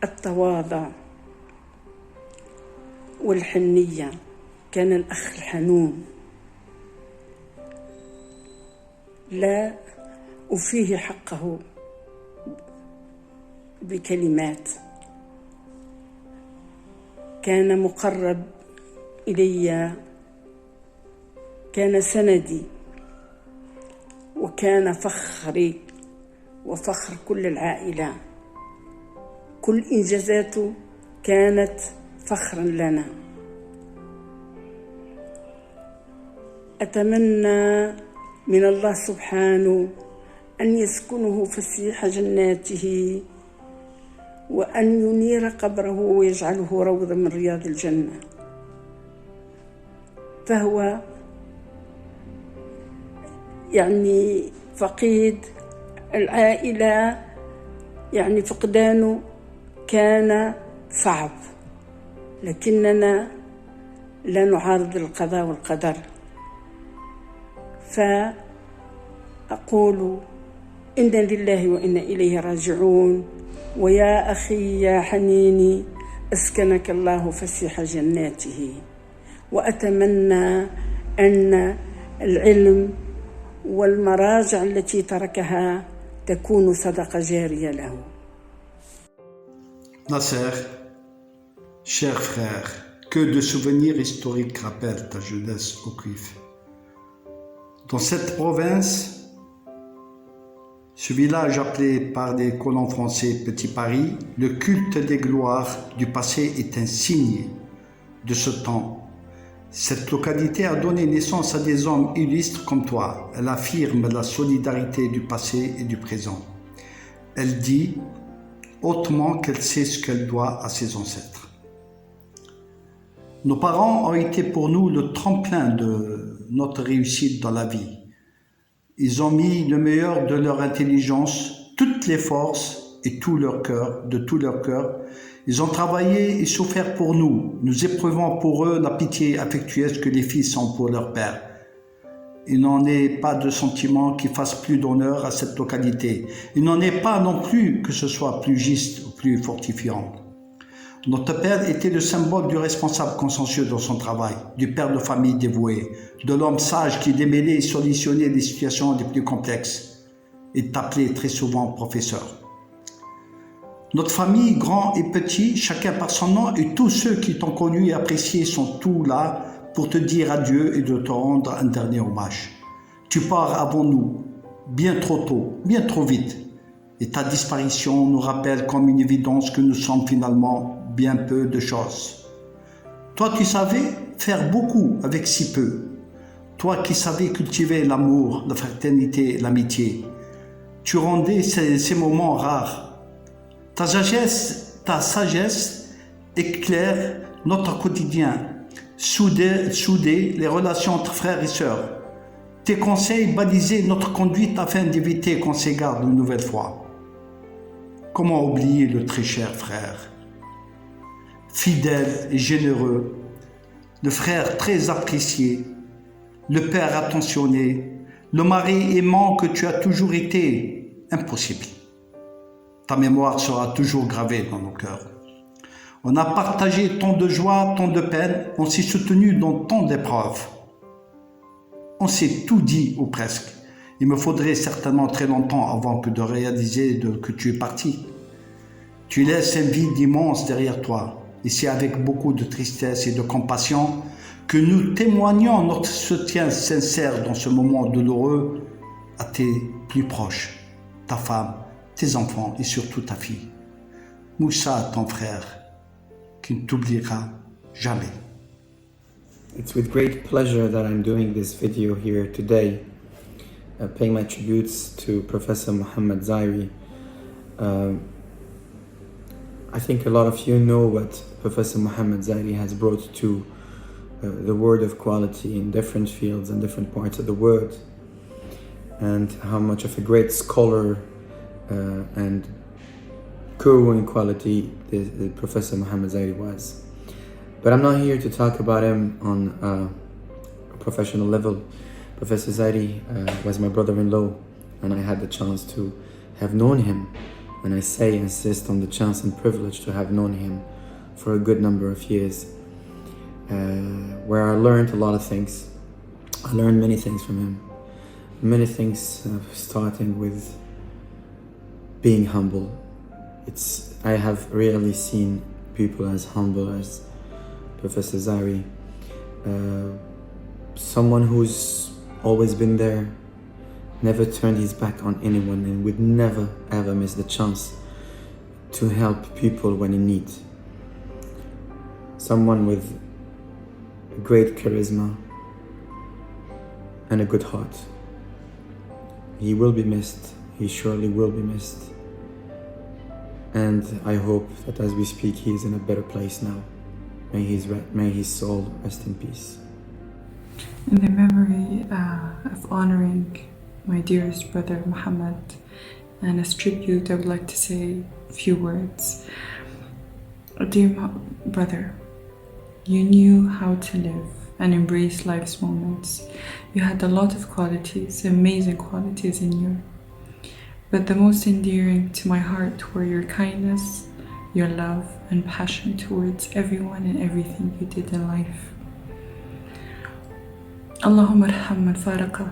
التواضع والحنية. كان الأخ الحنون، لا أفيه حقه بكلمات. كان مقرب إلي، كان سندي، وكان فخري وفخر كل العائلة. كل إنجازاته كانت فخرا لنا. أتمنى من الله سبحانه أن يسكنه فسيح جناته وأن ينير قبره ويجعله روضة من رياض الجنة. فهو يعني فقيد العائلة، يعني فقدانه كان صعب، لكننا لا نعارض القضاء والقدر. فأقول إنا لله وإنا إليه راجعون. ويا أخي يا حنيني أسكنك الله فسيح جناته، وأتمنى أن العلم والمراجع التي تركها تكون صدقة جارية له. Nasser, cher frère, que de souvenirs historiques rappellent ta jeunesse au cuif. Dans cette province, ce village appelé par des colons français Petit Paris, le culte des gloires du passé est un signe de ce temps. Cette localité a donné naissance à des hommes illustres comme toi. Elle affirme la solidarité du passé et du présent. Elle dit hautement qu'elle sait ce qu'elle doit à ses ancêtres. Nos parents ont été pour nous le tremplin de notre réussite dans la vie. Ils ont mis le meilleur de leur intelligence, toutes les forces et tout leur cœur, de tout leur cœur. Ils ont travaillé et souffert pour nous. Nous éprouvons pour eux la pitié affectueuse que les fils ont pour leur père. Il n'en est pas de sentiment qui fasse plus d'honneur à cette localité. Il n'en est pas non plus que ce soit plus juste ou plus fortifiant. Notre père était le symbole du responsable consciencieux dans son travail, du père de famille dévoué, de l'homme sage qui démêlait et solutionnait les situations les plus complexes. Il t'appelait très souvent professeur. Notre famille, grands et petits, chacun par son nom, et tous ceux qui t'ont connu et apprécié sont tous là pour te dire adieu et de te rendre un dernier hommage. Tu pars avant nous, bien trop tôt, bien trop vite. Et ta disparition nous rappelle comme une évidence que nous sommes finalement bien peu de choses. Toi, tu savais faire beaucoup avec si peu. Toi qui savais cultiver l'amour, la fraternité, l'amitié. Tu rendais ces moments rares. Ta sagesse éclaire notre quotidien, souder les relations entre frères et sœurs. Tes conseils balisaient notre conduite afin d'éviter qu'on s'égare une nouvelle fois. Comment oublier le très cher frère, fidèle et généreux, le frère très apprécié, le père attentionné, le mari aimant que tu as toujours été, impossible. Ta mémoire sera toujours gravée dans nos cœurs. On a partagé tant de joie, tant de peine, on s'est soutenu dans tant d'épreuves. On s'est tout dit, ou presque. Il me faudrait certainement très longtemps avant que de réaliser que tu es parti. Tu laisses un vide immense derrière toi. Et c'est avec beaucoup de tristesse et de compassion que nous témoignons notre soutien sincère dans ce moment douloureux à tes plus proches, ta femme, tes enfants et surtout ta fille. Moussa, ton frère, qui ne t'oubliera jamais. It's with great pleasure that I'm doing this video here today, paying my tributes to Professor Mohamed Zairi. I think a lot of you know what Professor Mohamed Zairi has brought to the world of quality in different fields and different parts of the world, and how much of a great scholar and guru in quality the Professor Mohamed Zairi was. But I'm not here to talk about him on a professional level. Professor Zairi was my brother-in-law, and I had the chance to have known him. And I insist on the chance and privilege to have known him for a good number of years, where I learned a lot of things. I learned many things from him. Many things, starting with being humble. I have rarely seen people as humble as Professor Zairi. Someone who's always been there, never turned his back on anyone, and would never ever miss the chance to help people when in need. Someone with great charisma and a good heart. He will be missed. he surely will be missed. And I hope that as we speak, he is in a better place now. May his soul rest in peace. In the memory of honoring my dearest brother Mohamed, and as tribute, I would like to say a few words. Dear brother, you knew how to live and embrace life's moments. You had a lot of qualities, amazing qualities in you. But the most endearing to my heart were your kindness, your love and passion towards everyone and everything you did in life. اللهم ارحم من فارق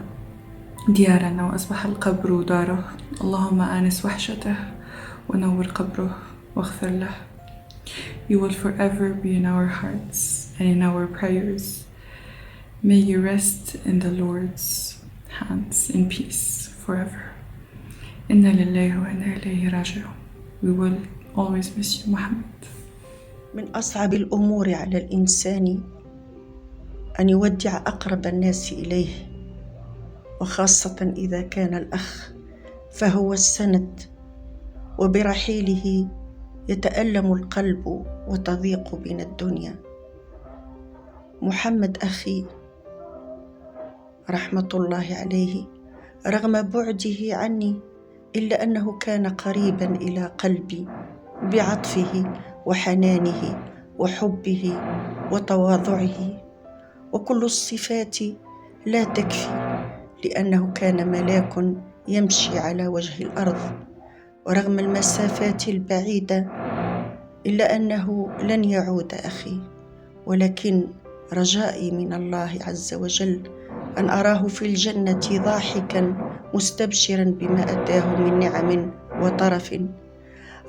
ديارنا وأصبح القبر داره. اللهم آنس وحشته ونور قبره واغفر له. You will forever be in our hearts and in our prayers. May you rest in the Lord's hands in peace forever. Inna lillahi wa inna ilayhi raji'un. We will always miss you, Mohamed. من أصعب الأمور على الإنسان أن يودع أقرب الناس إليه، وخاصة إذا كان الأخ، فهو السند، وبرحيله يتألم القلب وتضيق بنا الدنيا. محمد أخي رحمة الله عليه، رغم بعده عني إلا أنه كان قريبا إلى قلبي بعطفه وحنانه وحبه وتواضعه، وكل الصفات لا تكفي، لأنه كان ملاك يمشي على وجه الأرض، ورغم المسافات البعيدة إلا أنه لن يعود أخي، ولكن رجائي من الله عز وجل أن أراه في الجنة ضاحكا مستبشرا بما أتاه من نعم وطرف.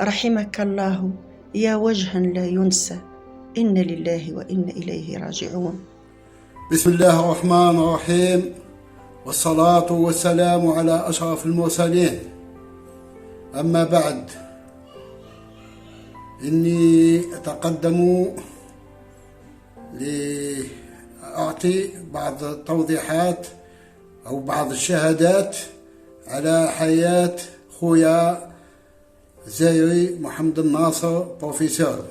رحمك الله يا وجها لا ينسى، إن لله وإن إليه راجعون. بسم الله الرحمن الرحيم، والصلاة والسلام على أشرف المرسلين. أما بعد، إني أتقدم لأعطي بعض التوضيحات أو بعض الشهادات على حياة خويا زايري محمد الناصر بروفيسور.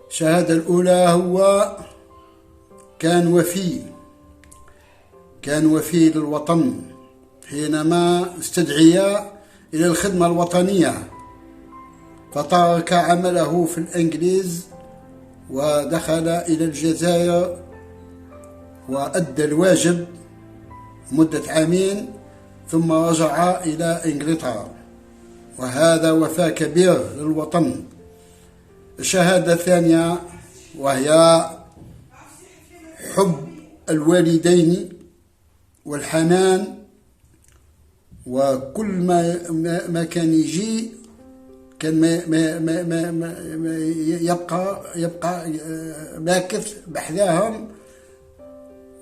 الشهادة الأولى، هو كان وفي للوطن حينما استدعي إلى الخدمة الوطنية، فترك عمله في الإنجليز ودخل إلى الجزائر وأدى الواجب مدة عامين، ثم رجع إلى إنجلترا، وهذا وفاء كبير للوطن. الشهادة الثانية، وهي حب الوالدين والحنان، وكل ما كان يجي كان ما يبقى ماكث بحذاهم،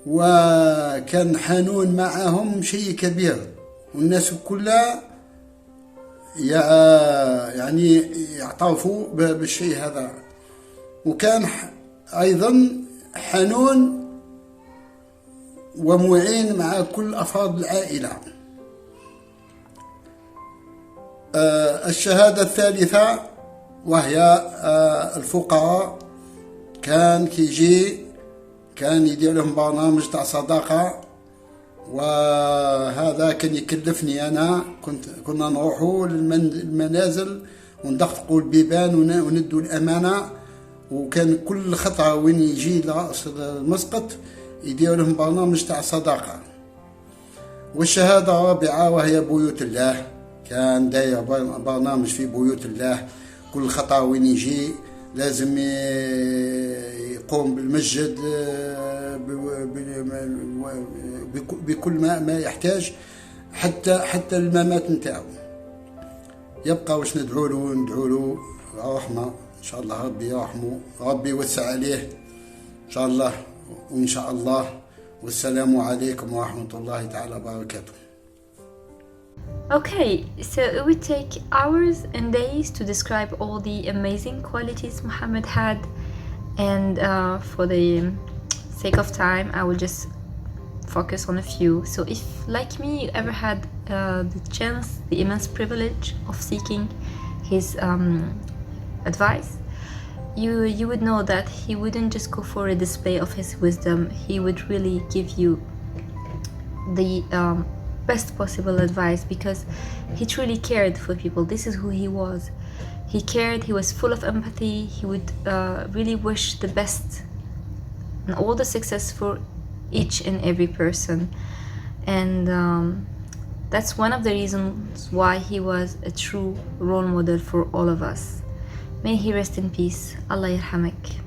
وكان حنون معهم شيء كبير، والناس كلها يعني يعترفوا بالشيء هذا. وكان أيضا حنون ومعين مع كل أفراد العائلة. الشهادة الثالثة، وهي الفقراء، كان يدير لهم برنامج تاع صداقة، وهذا كان يكلفني أنا. كنا نروحوا للمنازل وندققوا البيبان وندوا الأمانة، وكان كل خطرة وين يجي لرأس المسقط يدير لهم برنامج تاع صداقة. والشهادة الرابعة، وهي بيوت الله، كان داير برنامج في بيوت الله، كل خطأ وين يجي لازم يقوم بالمسجد بكل ما يحتاج، حتى الممات نتاعو. يبقى واش ندعو له رحمة إن شاء الله، ربي يرحمه، ربي يوسع عليه إن شاء الله وإن شاء الله. والسلام عليكم ورحمة الله تعالى وبركاته. Okay, so it would take hours and days to describe all the amazing qualities Mohamed had, and for the sake of time I will just focus on a few. So if, like me, you ever had the chance, the immense privilege of seeking his advice, you would know that he wouldn't just go for a display of his wisdom. He would really give you the best possible advice, because he truly cared for people. This is who he was. He cared, he was full of empathy. He would really wish the best and all the success for each and every person. And that's one of the reasons why he was a true role model for all of us. May he rest in peace. Allah yarhamak.